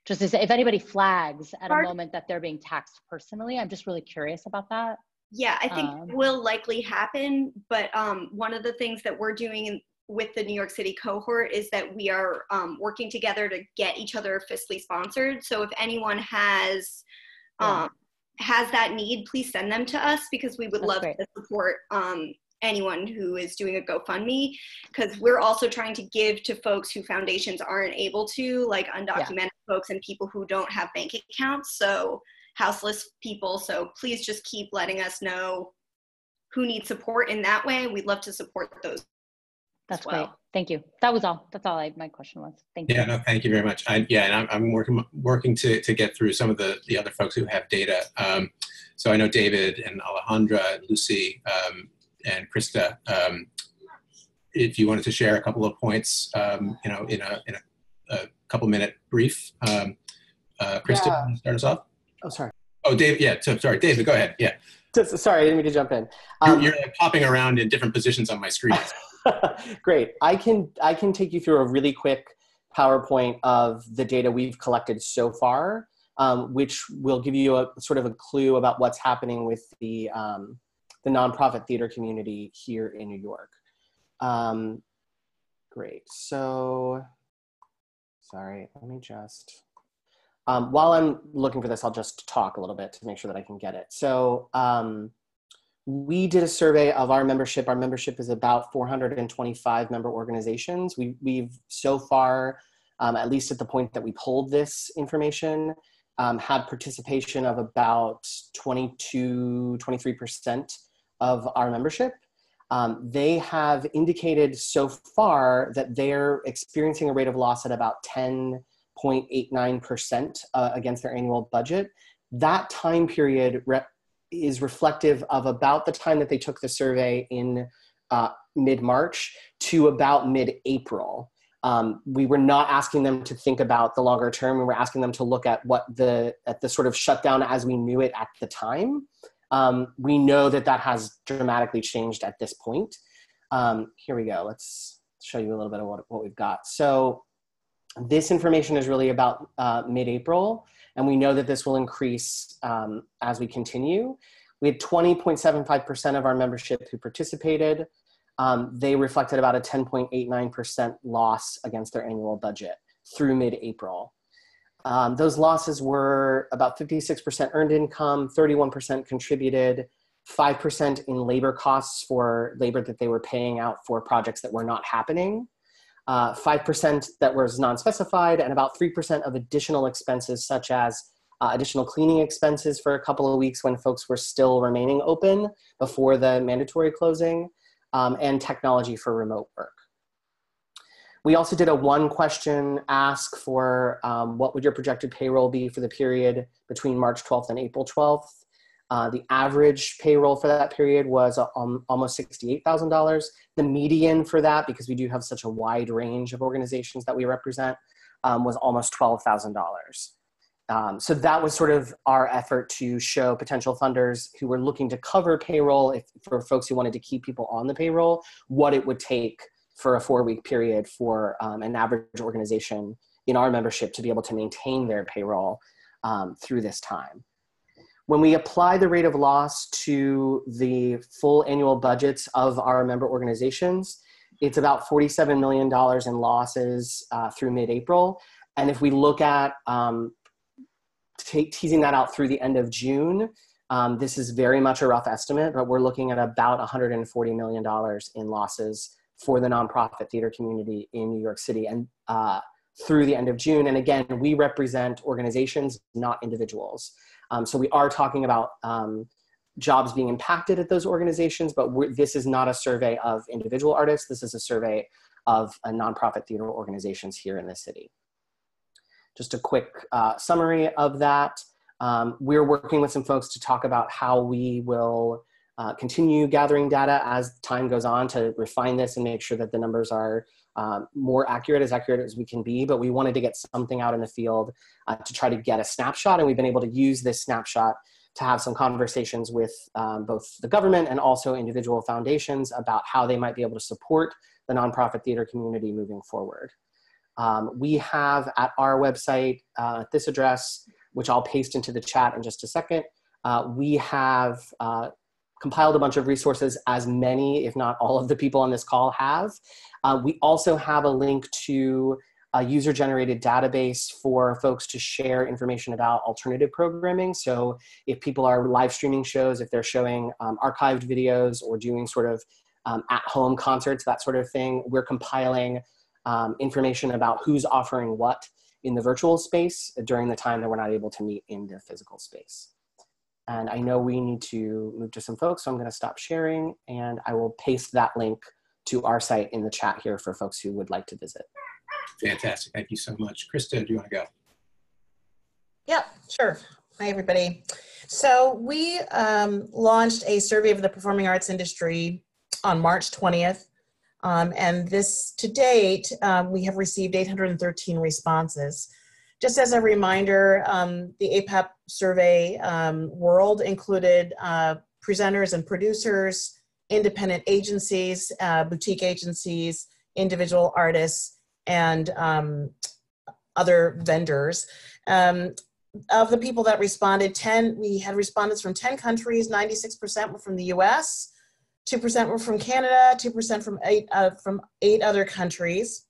just to say, if anybody flags at a moment that they're being taxed personally, I'm just really curious about that. Yeah, I think it will likely happen, but one of the things that we're doing with the New York City cohort is that we are working together to get each other fiscally sponsored. So if anyone has that need, please send them to us, because we would love to support anyone who is doing a GoFundMe, because we're also trying to give to folks who foundations aren't able to, like undocumented folks and people who don't have bank accounts. So houseless people. So please just keep letting us know who needs support in that way. We'd love to support those. That's great. Thank you. That was all. That's all my question was. Thank you. Yeah, no, thank you very much. And I'm working to get through some of the other folks who have data. So I know David and Alejandra, and Lucy, and Krista. If you wanted to share a couple of points, you know, in a couple minute brief. Krista, want to start us off? Oh, sorry. Oh, Dave. Yeah. So sorry, David. Go ahead. Yeah. Sorry, I didn't mean to jump in. You're like popping around in different positions on my screen. Great. I can take you through a really quick PowerPoint of the data we've collected so far, which will give you a sort of a clue about what's happening with the nonprofit theater community here in New York. Great. So, sorry. Let me just. While I'm looking for this, I'll just talk a little bit to make sure that I can get it. So we did a survey of our membership. Our membership is about 425 member organizations. We've so far, at least at the point that we pulled this information, had participation of about 23% of our membership. They have indicated so far that they're experiencing a rate of loss at about 10 0.89% against their annual budget. That time period is reflective of about the time that they took the survey in mid-March to about mid-April. We were not asking them to think about the longer term. We were asking them to look at the sort of shutdown as we knew it at the time. We know that that has dramatically changed at this point. Here we go. Let's show you a little bit of what we've got. So this information is really about mid-April, and we know that this will increase as we continue. We had 20.75% of our membership who participated. They reflected about a 10.89% loss against their annual budget through mid-April. Those losses were about 56% earned income, 31% contributed, 5% in labor costs for labor that they were paying out for projects that were not happening, 5% that was non-specified, and about 3% of additional expenses such as additional cleaning expenses for a couple of weeks when folks were still remaining open before the mandatory closing, and technology for remote work. We also did a one-question ask for what would your projected payroll be for the period between March 12th and April 12th. The average payroll for that period was almost $68,000. The median for that, because we do have such a wide range of organizations that we represent, was almost $12,000. So that was sort of our effort to show potential funders who were looking to cover payroll, for folks who wanted to keep people on the payroll, what it would take for a 4-week period for an average organization in our membership to be able to maintain their payroll through this time. When we apply the rate of loss to the full annual budgets of our member organizations, it's about $47 million in losses through mid-April. And if we look at teasing that out through the end of June, this is very much a rough estimate, but we're looking at about $140 million in losses for the nonprofit theater community in New York City and through the end of June. And again, we represent organizations, not individuals. So we are talking about jobs being impacted at those organizations, but this is not a survey of individual artists. This is a survey of nonprofit theater organizations here in the city. Just a quick summary of that. We're working with some folks to talk about how we will continue gathering data as time goes on to refine this and make sure that the numbers are more accurate as we can be, but we wanted to get something out in the field to try to get a snapshot, and we've been able to use this snapshot to have some conversations with both the government and also individual foundations about how they might be able to support the nonprofit theater community moving forward. We have at our website, this address, which I'll paste into the chat in just a second, we have compiled a bunch of resources, as many, if not all of the people on this call have. We also have a link to a user-generated database for folks to share information about alternative programming. So if people are live streaming shows, if they're showing archived videos or doing sort of at-home concerts, that sort of thing, we're compiling information about who's offering what in the virtual space during the time that we're not able to meet in the physical space. And I know we need to move to some folks, so I'm going to stop sharing, and I will paste that link to our site in the chat here for folks who would like to visit. Fantastic. Thank you so much. Krista, do you want to go? Yep, sure. Hi, everybody. So we launched a survey of the performing arts industry on March 20th. And this, to date, we have received 813 responses. Just as a reminder, the APAP survey world included presenters and producers, independent agencies, boutique agencies, individual artists, and other vendors. Of the people that responded, we had respondents from 10 countries, 96% were from the US, 2% were from Canada, 2% from eight other countries.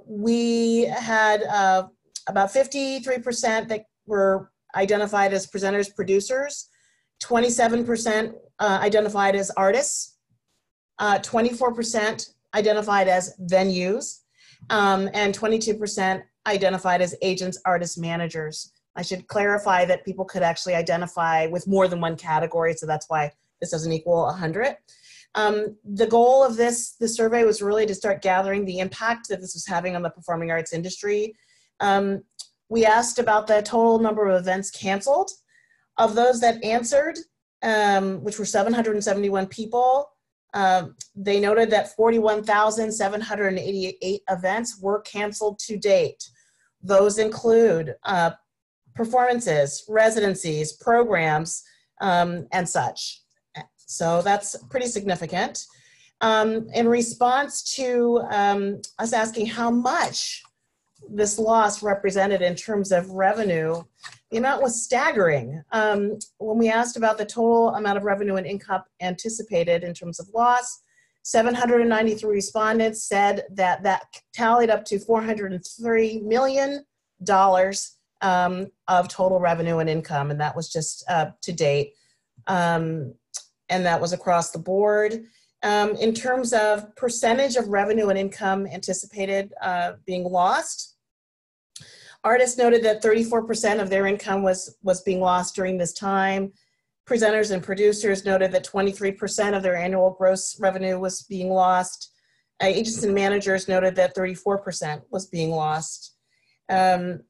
We had about 53% that were identified as presenters, producers, 27% identified as artists, 24% identified as venues, and 22% identified as agents, artists, managers. I should clarify that people could actually identify with more than one category, so that's why this doesn't equal 100. The goal of this survey was really to start gathering the impact that this was having on the performing arts industry. We asked about the total number of events canceled. Of those that answered, which were 771 people, they noted that 41,788 events were canceled to date. Those include performances, residencies, programs, and such. So that's pretty significant. In response to us asking how much this loss represented in terms of revenue, the amount was staggering. When we asked about the total amount of revenue and income anticipated in terms of loss, 793 respondents said that that tallied up to $403 million of total revenue and income, and that was just to date. And that was across the board. In terms of percentage of revenue and income anticipated being lost, artists noted that 34% of their income was being lost during this time. Presenters and producers noted that 23% of their annual gross revenue was being lost. Agents and managers noted that 34% was being lost. When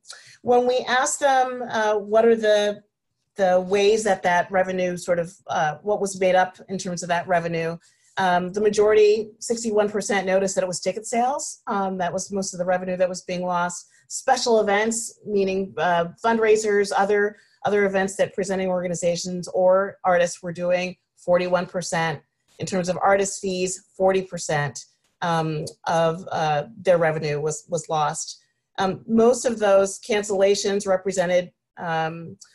we asked them what are the ways that revenue sort of, what was made up in terms of that revenue, the majority, 61%, noticed that it was ticket sales. That was most of the revenue that was being lost. Special events, meaning fundraisers, other events that presenting organizations or artists were doing, 41%. In terms of artist fees, 40% of their revenue was lost. Most of those cancellations represented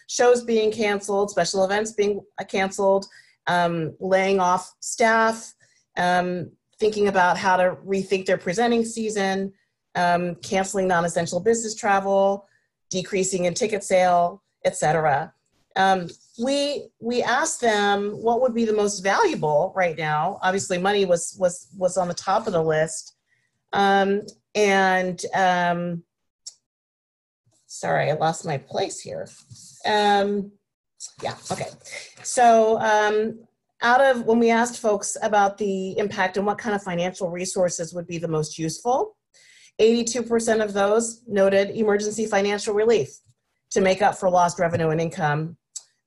shows being canceled, special events being canceled, laying off staff, thinking about how to rethink their presenting season, canceling non-essential business travel, decreasing in ticket sale, etc. We asked them what would be the most valuable right now. Obviously, money was on the top of the list, sorry, I lost my place here. Yeah, okay. So when we asked folks about the impact and what kind of financial resources would be the most useful, 82% of those noted emergency financial relief to make up for lost revenue and income.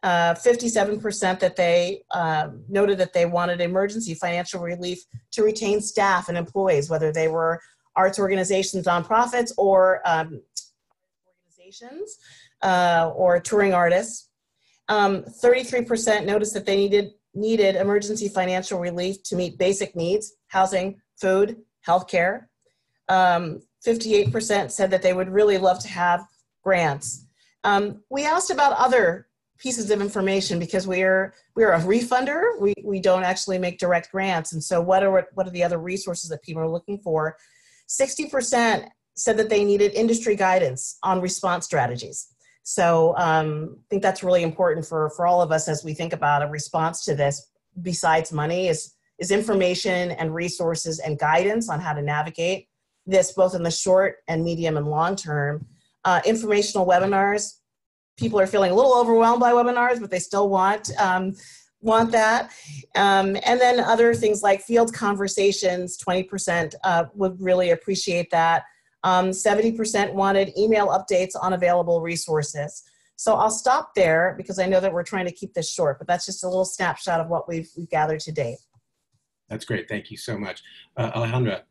57% that they noted that they wanted emergency financial relief to retain staff and employees, whether they were arts organizations, nonprofits, or organizations, or touring artists. 33% noticed that they needed emergency financial relief to meet basic needs, housing, food, healthcare. 58% said that they would really love to have grants. We asked about other pieces of information because we're a refunder. We don't actually make direct grants. And so what are the other resources that people are looking for? 60% said that they needed industry guidance on response strategies. So I think that's really important for all of us as we think about a response to this. Besides money is information and resources and guidance on how to navigate this, both in the short and medium and long term. Informational webinars. People are feeling a little overwhelmed by webinars, but they still want that. And then other things like field conversations, 20% would really appreciate that. 70% wanted email updates on available resources. So I'll stop there because I know that we're trying to keep this short, but that's just a little snapshot of what we've gathered to date. That's great. Thank you so much. Alejandra,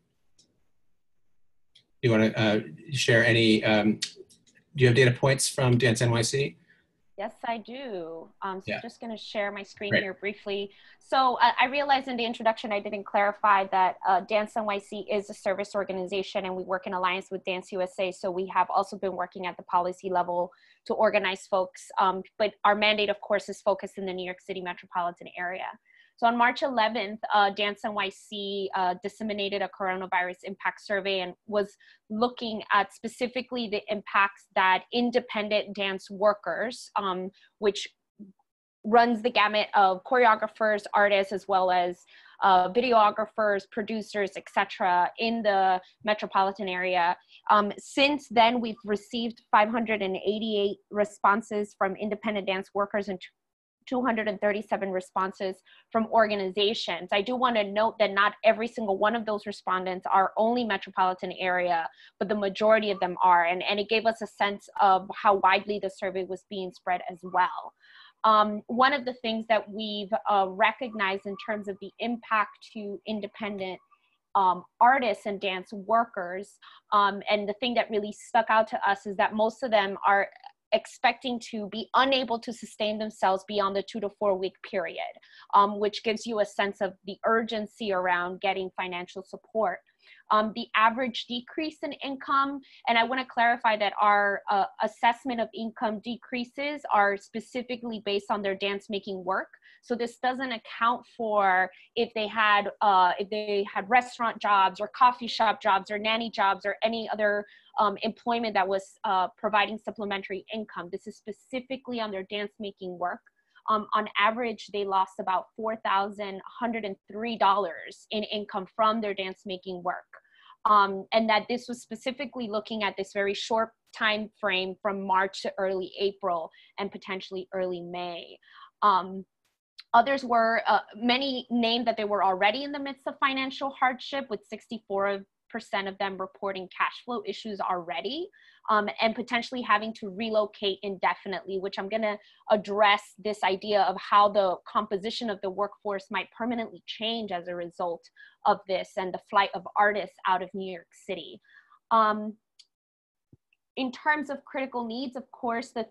do you want to share any, do you have data points from Dance NYC? Yes, I do. So yeah. I'm just going to share my screen Great. here briefly. So I realized in the introduction I didn't clarify that Dance NYC is a service organization and we work in alliance with Dance USA. So we have also been working at the policy level to organize folks. But our mandate, of course, is focused in the New York City metropolitan area. So on March 11th, Dance NYC disseminated a coronavirus impact survey and was looking at specifically the impacts that independent dance workers, which runs the gamut of choreographers, artists, as well as videographers, producers, etc., in the metropolitan area. Since then, we've received 588 responses from independent dance workers in 237 responses from organizations. I do want to note that not every single one of those respondents are only metropolitan area, but the majority of them are. And it gave us a sense of how widely the survey was being spread as well. One of the things that we've recognized in terms of the impact to independent artists and dance workers, and the thing that really stuck out to us is that most of them are expecting to be unable to sustain themselves beyond the 2 to 4 week period, which gives you a sense of the urgency around getting financial support. The average decrease in income, and I want to clarify that our assessment of income decreases are specifically based on their dance making work. So this doesn't account for if they had restaurant jobs or coffee shop jobs or nanny jobs or any other employment that was providing supplementary income. This is specifically on their dance making work. On average, they lost about $4,103 in income from their dance making work. And that this was specifically looking at this very short time frame from March to early April and potentially early May. Others were, many named that they were already in the midst of financial hardship, with 64% of them reporting cash flow issues already, and potentially having to relocate indefinitely, which I'm gonna address this idea of how the composition of the workforce might permanently change as a result of this and the flight of artists out of New York City. In terms of critical needs, of course, the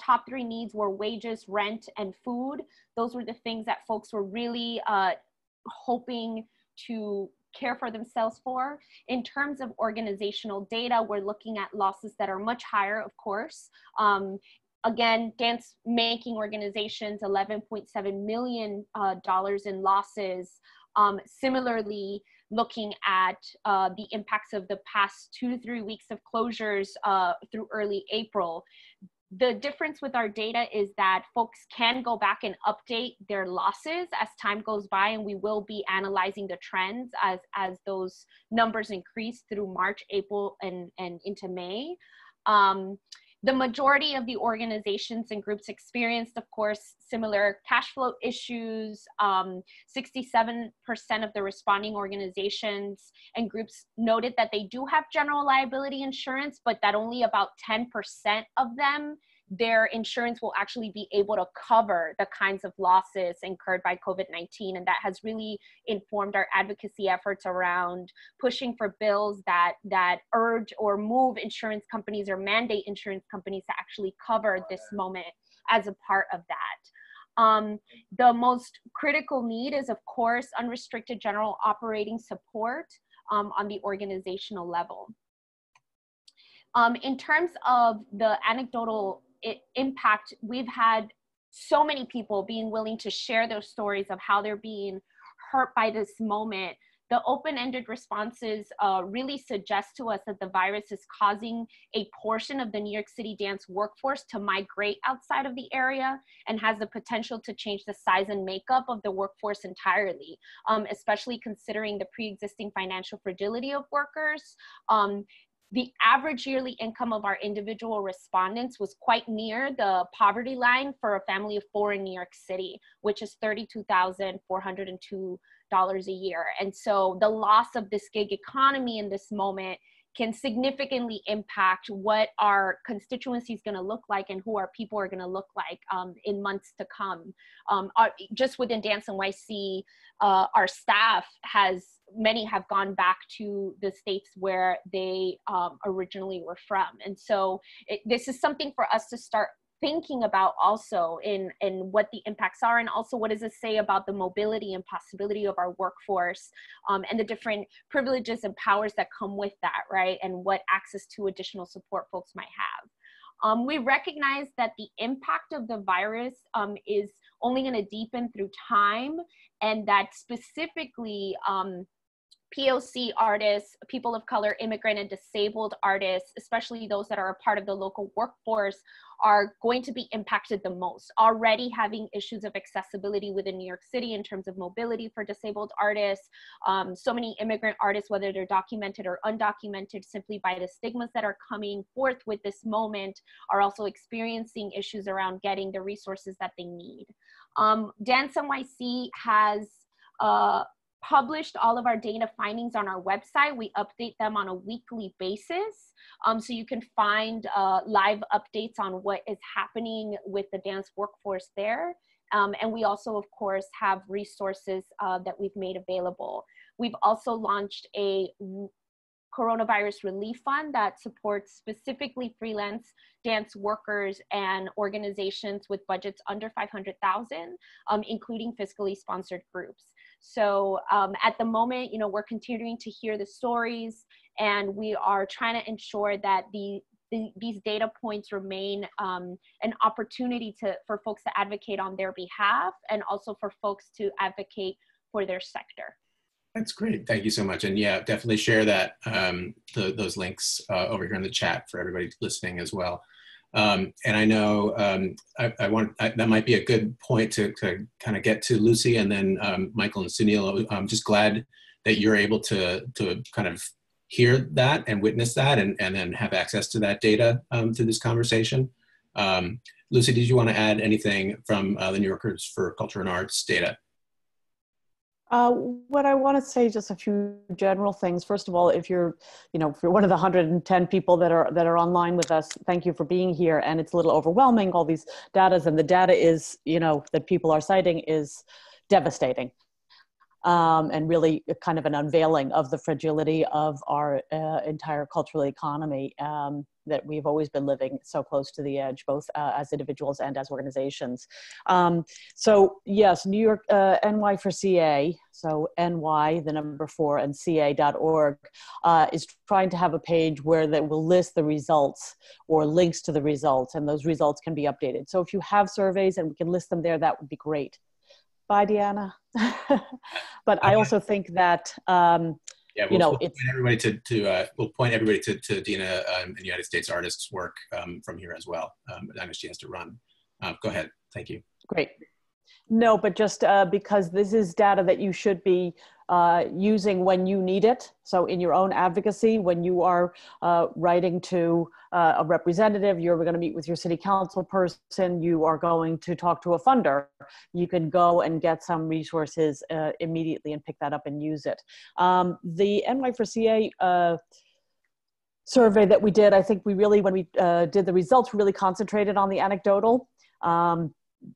top three needs were wages, rent, and food. Those were the things that folks were really hoping to care for themselves for. In terms of organizational data, we're looking at losses that are much higher, of course. Again, dance making organizations, $11.7 million in losses. Similarly, looking at the impacts of the past 2 to 3 weeks of closures through early April. The difference with our data is that folks can go back and update their losses as time goes by, and we will be analyzing the trends as those numbers increase through March, April, and into May. The majority of the organizations and groups experienced, of course, similar cash flow issues. 67% of the responding organizations and groups noted that they do have general liability insurance, but that only about 10% of them, their insurance will actually be able to cover the kinds of losses incurred by COVID-19. And that has really informed our advocacy efforts around pushing for bills that urge or move insurance companies or mandate insurance companies to actually cover this moment as a part of that. The most critical need is, of course, unrestricted general operating support on the organizational level. In terms of the anecdotal impact, we've had so many people being willing to share their stories of how they're being hurt by this moment. The open-ended responses really suggest to us that the virus is causing a portion of the New York City dance workforce to migrate outside of the area and has the potential to change the size and makeup of the workforce entirely, especially considering the pre-existing financial fragility of workers. The average yearly income of our individual respondents was quite near the poverty line for a family of 4 in New York City, which is $32,402 a year. And so the loss of this gig economy in this moment can significantly impact what our constituency is going to look like and who our people are going to look like in months to come. Just within Dance NYC, our staff many have gone back to the states where they originally were from. And so this is something for us to start thinking about also in what the impacts are, and also what does it say about the mobility and possibility of our workforce, and the different privileges and powers that come with that, right? And what access to additional support folks might have. We recognize that the impact of the virus is only going to deepen through time, and that specifically POC artists, people of color, immigrant and disabled artists, especially those that are a part of the local workforce, are going to be impacted the most. Already having issues of accessibility within New York City in terms of mobility for disabled artists. So many immigrant artists, whether they're documented or undocumented, simply by the stigmas that are coming forth with this moment, are also experiencing issues around getting the resources that they need. Dance NYC has published all of our data findings on our website. We update them on a weekly basis. So you can find live updates on what is happening with the dance workforce there. And we also, of course, have resources that we've made available. We've also launched a coronavirus relief fund that supports specifically freelance dance workers and organizations with budgets under 500,000, including fiscally sponsored groups. So at the moment, you know, we're continuing to hear the stories, and we are trying to ensure that these data points remain an opportunity for folks to advocate on their behalf, and also for folks to advocate for their sector. That's great. Thank you so much. And yeah, definitely share that those links over here in the chat for everybody listening as well. And I know that might be a good point to kind of get to Lucy, and then Michael and Sunil. I'm just glad that you're able to kind of hear that and witness that, and then have access to that data through this conversation. Lucy, did you want to add anything from the New Yorkers for Culture and Arts data? What I want to say, just a few general things. First of all, if you're one of the 110 people that are online with us, thank you for being here. And it's a little overwhelming, all these data, and the data is, that people are citing is devastating. And really kind of an unveiling of the fragility of our entire cultural economy that we've always been living so close to the edge, both as individuals and as organizations. So yes, New York, NY for CA, so NY, the number 4, and CA.org is trying to have a page where that will list the results or links to the results, and those results can be updated. So if you have surveys and we can list them there, that would be great. Bye, Deanna. But I also think that yeah, we'll point everybody to Dina and United States Artists' work from here as well. I know she has to run. Go ahead. Thank you. Great. No, but just because this is data that you should be using when you need it. So in your own advocacy, when you are writing to a representative, you're going to meet with your city council person, you are going to talk to a funder, you can go and get some resources immediately and pick that up and use it. The NY4CA survey that we did, I think we really, when we did the results, we really concentrated on the anecdotal.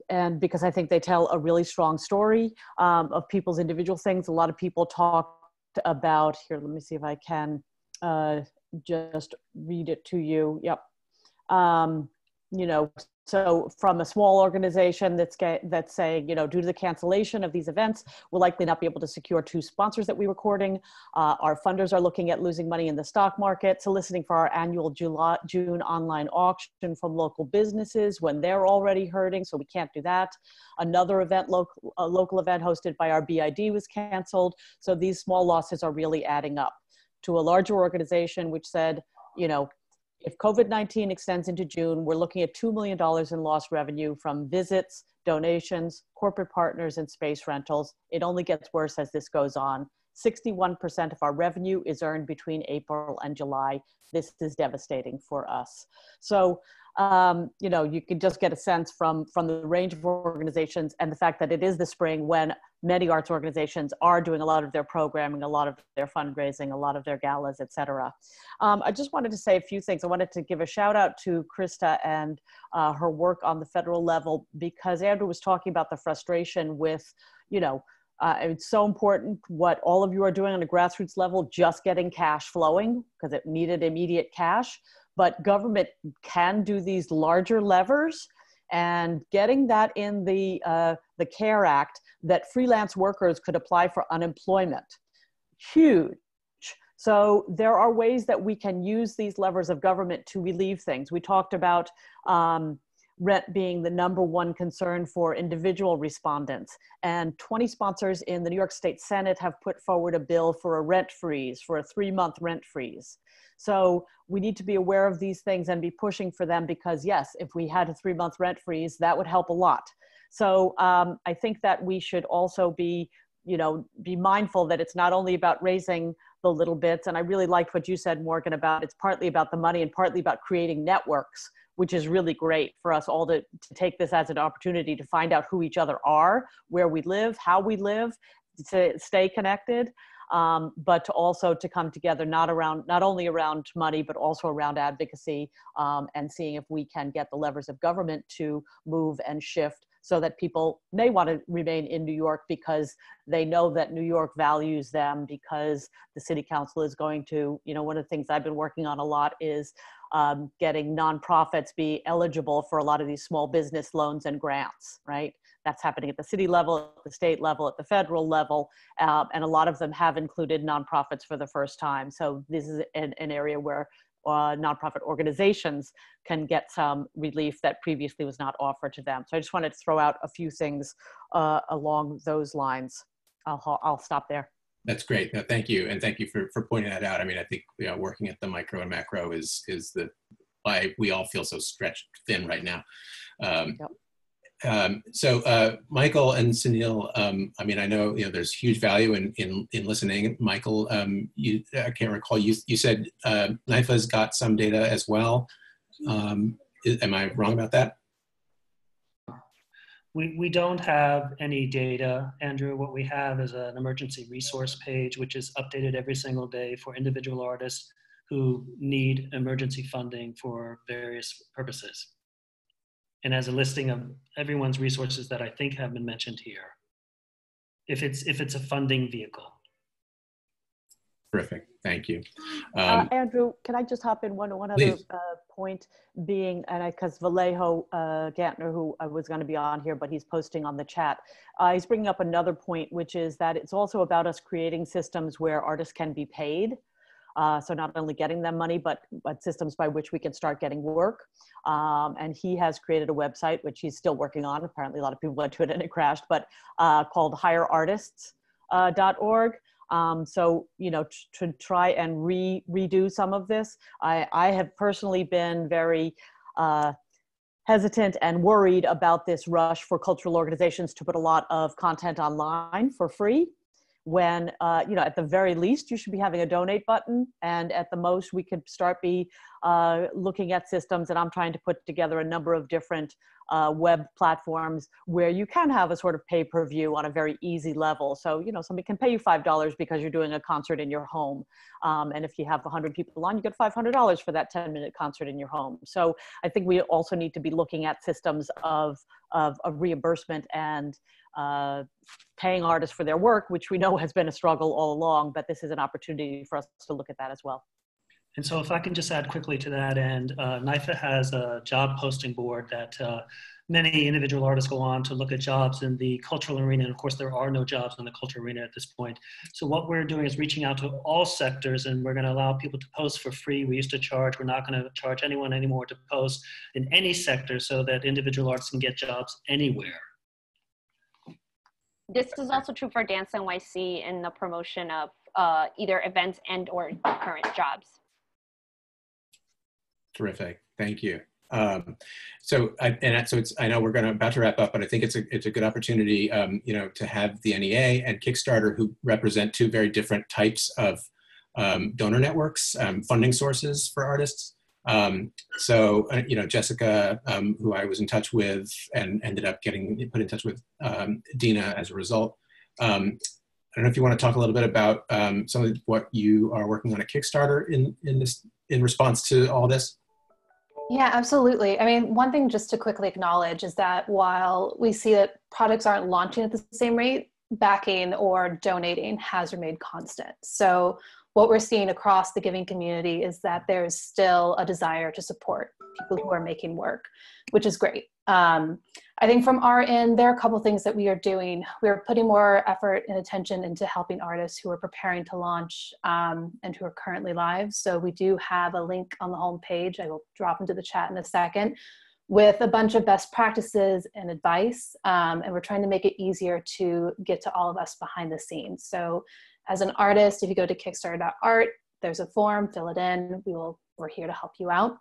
And because I think they tell a really strong story of people's individual things. A lot of people talked about, here, let me see if I can just read it to you. Yep. So from a small organization that's saying, due to the cancellation of these events, we'll likely not be able to secure 2 sponsors that we were courting. Our funders are looking at losing money in the stock market, soliciting for our annual June online auction from local businesses when they're already hurting, so we can't do that. Another event, a local event hosted by our BID was canceled. So these small losses are really adding up to a larger organization which said, if COVID-19 extends into June, we're looking at $2 million in lost revenue from visits, donations, corporate partners, and space rentals. It only gets worse as this goes on. 61% of our revenue is earned between April and July. This is devastating for us. So, you can just get a sense from the range of organizations and the fact that it is the spring when many arts organizations are doing a lot of their programming, a lot of their fundraising, a lot of their galas, et cetera. I just wanted to say a few things. I wanted to give a shout out to Krista and her work on the federal level, because Andrew was talking about the frustration with, it's so important what all of you are doing on a grassroots level, just getting cash flowing because it needed immediate cash. But government can do these larger levers, and getting that in the CARE Act, that freelance workers could apply for unemployment. Huge. So there are ways that we can use these levers of government to relieve things. We talked about rent being the #1 concern for individual respondents. And 20 sponsors in the New York State Senate have put forward a bill for a rent freeze, for a 3-month rent freeze. So we need to be aware of these things and be pushing for them, because yes, if we had a 3-month rent freeze, that would help a lot. So I think that we should also be mindful that it's not only about raising the little bits. And I really liked what you said, Morgan, about it's partly about the money and partly about creating networks, which is really great for us all to take this as an opportunity to find out who each other are, where we live, how we live, to stay connected, but to also to come together not only around money, but also around advocacy, and seeing if we can get the levers of government to move and shift, so that people may want to remain in New York because they know that New York values them, because the city council is going to, one of the things I've been working on a lot is getting nonprofits be eligible for a lot of these small business loans and grants, right? That's happening at the city level, at the state level, at the federal level, and a lot of them have included nonprofits for the first time. So this is an area where nonprofit organizations can get some relief that previously was not offered to them. So I just wanted to throw out a few things along those lines. I'll stop there. That's great. No, thank you. And thank you for pointing that out. I mean, I think working at the micro and macro is why we all feel so stretched thin right now. So Michael and Sunil, I mean, I know there's huge value in listening. Michael, I can't recall, you said NYFA's got some data as well. Am I wrong about that? We don't have any data, Andrew. What we have is an emergency resource page, which is updated every single day for individual artists who need emergency funding for various purposes, and as a listing of everyone's resources that I think have been mentioned here, if it's a funding vehicle. Terrific, thank you. Andrew, can I just hop in one other point being, and because Vallejo Gantner, who was going to be on here, but he's posting on the chat, he's bringing up another point, which is that it's also about us creating systems where artists can be paid. So not only getting them money, but systems by which we can start getting work. And he has created a website, which he's still working on. Apparently a lot of people went to it and it crashed, but called hireartists.org. So, to try and redo some of this. I have personally been very hesitant and worried about this rush for cultural organizations to put a lot of content online for free, when, at the very least, you should be having a donate button. And at the most, we could start looking at systems. And I'm trying to put together a number of different web platforms where you can have a sort of pay-per-view on a very easy level. So, somebody can pay you $5 because you're doing a concert in your home. And if you have 100 people on, you get $500 for that 10-minute concert in your home. So I think we also need to be looking at systems of reimbursement and paying artists for their work, which we know has been a struggle all along, but this is an opportunity for us to look at that as well. And so if I can just add quickly to that end, NYFA has a job posting board that many individual artists go on to look at jobs in the cultural arena. And of course, there are no jobs in the cultural arena at this point. So what we're doing is reaching out to all sectors, and we're going to allow people to post for free. We used to charge. We're not going to charge anyone anymore to post in any sector, so that individual artists can get jobs anywhere. This is also true for Dance NYC in the promotion of either events and or current jobs. Terrific, thank you. So I know we're about to wrap up, but I think it's a good opportunity, to have the NEA and Kickstarter, who represent two very different types of donor networks, funding sources for artists. Jessica, who I was in touch with and ended up getting put in touch with Dina as a result. I don't know if you want to talk a little bit about some of what you are working on at Kickstarter in response to all this. Yeah, absolutely. I mean, one thing just to quickly acknowledge is that while we see that products aren't launching at the same rate, backing or donating has remained constant. So what we're seeing across the giving community is that there's still a desire to support people who are making work, which is great. I think from our end, there are a couple of things that we are doing. We're putting more effort and attention into helping artists who are preparing to launch and who are currently live. So we do have a link on the homepage. I will drop into the chat in a second, with a bunch of best practices and advice. And we're trying to make it easier to get to all of us behind the scenes. So as an artist, if you go to kickstarter.art, there's a form, fill it in. We're here to help you out.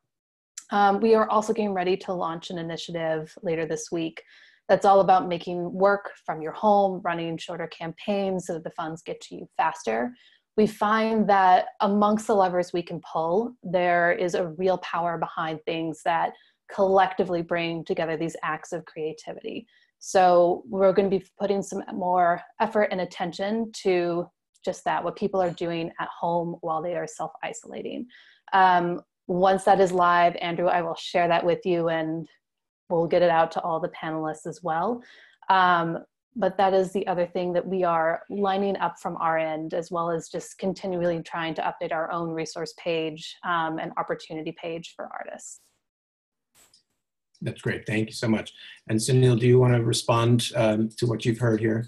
We are also getting ready to launch an initiative later this week that's all about making work from your home, running shorter campaigns so that the funds get to you faster. We find that amongst the levers we can pull, there is a real power behind things that collectively bring together these acts of creativity. So we're going to be putting some more effort and attention to just that, what people are doing at home while they are self-isolating. Once that is live, Andrew, I will share that with you and we'll get it out to all the panelists as well. But that is the other thing that we are lining up from our end, as well as just continually trying to update our own resource page and opportunity page for artists. That's great. Thank you so much. And Sunil, do you want to respond to what you've heard here?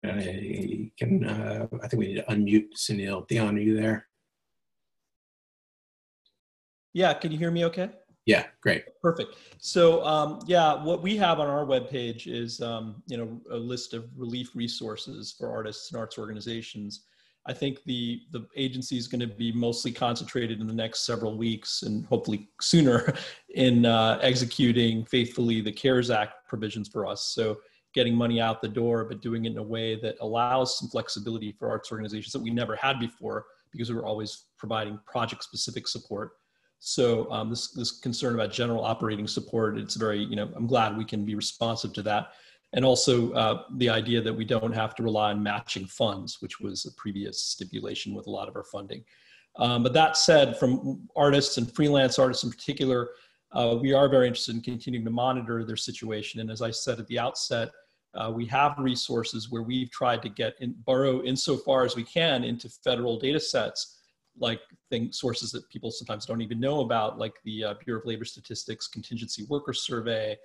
I think we need to unmute Sunil. Dion, are you there? Yeah, can you hear me okay? Yeah, great. Perfect. So yeah, what we have on our webpage is a list of relief resources for artists and arts organizations. I think the agency is going to be mostly concentrated in the next several weeks and hopefully sooner in executing faithfully the CARES Act provisions for us. So getting money out the door, but doing it in a way that allows some flexibility for arts organizations that we never had before because we were always providing project-specific support. So this concern about general operating support, it's very, I'm glad we can be responsive to that. And also the idea that we don't have to rely on matching funds, which was a previous stipulation with a lot of our funding. But that said, from artists and freelance artists in particular, we are very interested in continuing to monitor their situation. And as I said at the outset, we have resources where we've tried to burrow insofar as we can into federal data sets, like sources that people sometimes don't even know about, like the Bureau of Labor Statistics Contingency Worker Survey,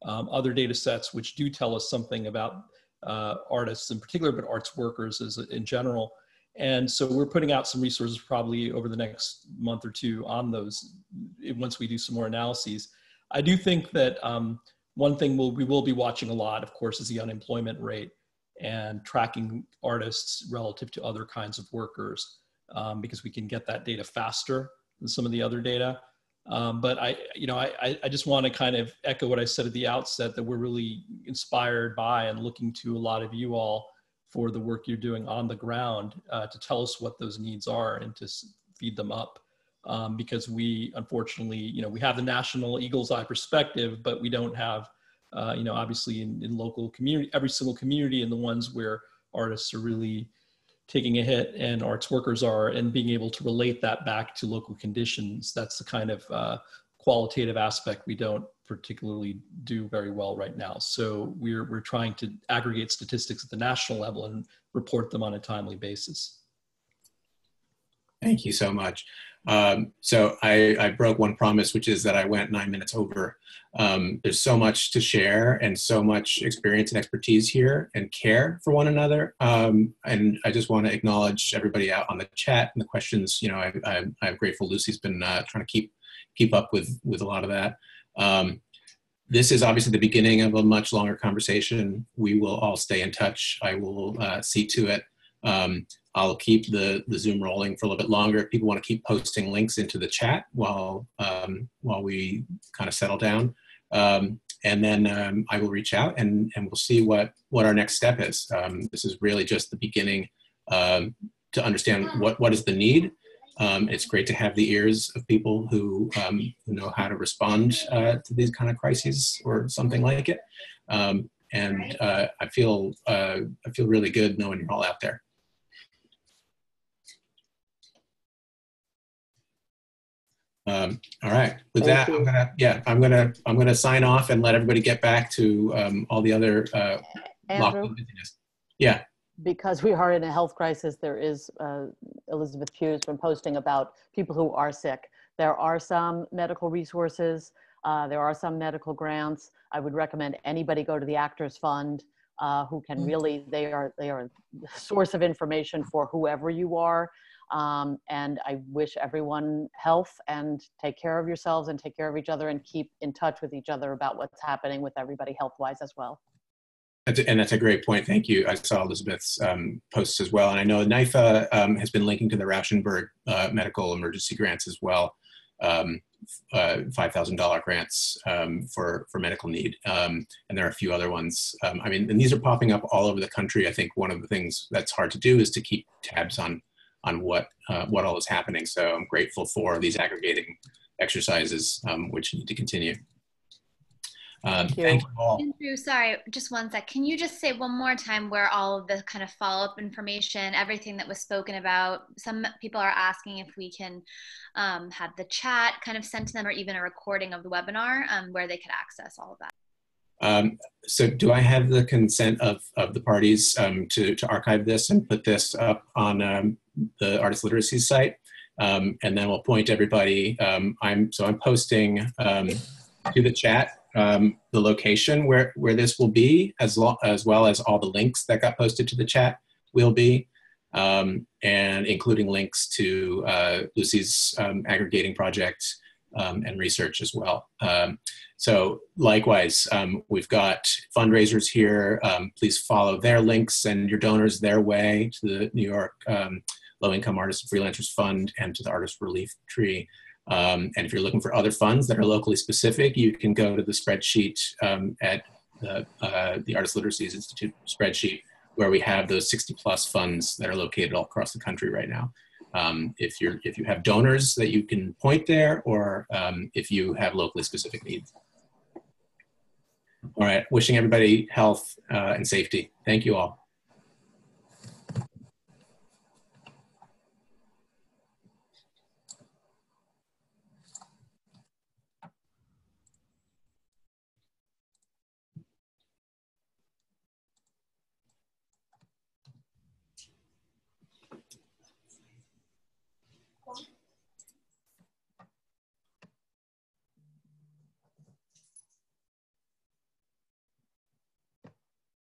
other data sets which do tell us something about artists in particular, but arts workers in general. And so we're putting out some resources probably over the next month or two on those once we do some more analyses. I do think that one thing we will be watching a lot, of course, is the unemployment rate and tracking artists relative to other kinds of workers. Because we can get that data faster than some of the other data. But I just want to kind of echo what I said at the outset, that we're really inspired by and looking to a lot of you all for the work you're doing on the ground to tell us what those needs are and to feed them up. Because we, unfortunately, we have the national eagle's eye perspective, but we don't have, obviously in local community, every single community, and the ones where artists are really taking a hit and arts workers are, and being able to relate that back to local conditions. That's the kind of qualitative aspect we don't particularly do very well right now. So we're trying to aggregate statistics at the national level and report them on a timely basis. Thank you so much. So I broke one promise, which is that I went 9 minutes over. There's so much to share and so much experience and expertise here and care for one another. And I just want to acknowledge everybody out on the chat and the questions. I'm grateful Lucy's been trying to keep up with a lot of that. This is obviously the beginning of a much longer conversation. We will all stay in touch. I will see to it. I'll keep the Zoom rolling for a little bit longer. If people want to keep posting links into the chat while we kind of settle down. And then I will reach out and we'll see what our next step is. This is really just the beginning to understand what is the need. It's great to have the ears of people who know how to respond to these kind of crises or something like it. And I feel really good knowing you're all out there. All right. With that, I'm gonna sign off and let everybody get back to all the other Andrew, busyness. Yeah. Because we are in a health crisis, there is Elizabeth Pugh's been posting about people who are sick. There are some medical resources. There are some medical grants. I would recommend anybody go to the Actors Fund, who can really, they are a source of information for whoever you are. And I wish everyone health, and take care of yourselves and take care of each other, and keep in touch with each other about what's happening with everybody health-wise as well. And that's a great point. Thank you. I saw Elizabeth's posts as well. And I know NIFA has been linking to the Rauschenberg medical emergency grants as well, $5,000 grants for medical need. And there are a few other ones. I mean, and these are popping up all over the country. I think one of the things that's hard to do is to keep tabs on what all is happening. So I'm grateful for these aggregating exercises, which need to continue. Thank you all. Andrew, sorry, just one sec. Can you just say one more time where all of the kind of follow-up information, everything that was spoken about? Some people are asking if we can have the chat kind of sent to them, or even a recording of the webinar where they could access all of that. So do I have the consent of the parties to archive this and put this up on the Artists Literacies site? And then we'll point everybody. I'm posting to the chat the location where this will be, as well as all the links that got posted to the chat will be, and including links to Lucy's aggregating project and research as well. So likewise, we've got fundraisers here. Please follow their links, send your donors their way to the New York Low-Income Artists and Freelancers Fund and to the Artist Relief Tree. And if you're looking for other funds that are locally specific, you can go to the spreadsheet at the Artists Literacies Institute spreadsheet, where we have those 60+ funds that are located all across the country right now. If you have donors that you can point there, or if you have locally specific needs. All right, wishing everybody health and safety. Thank you all.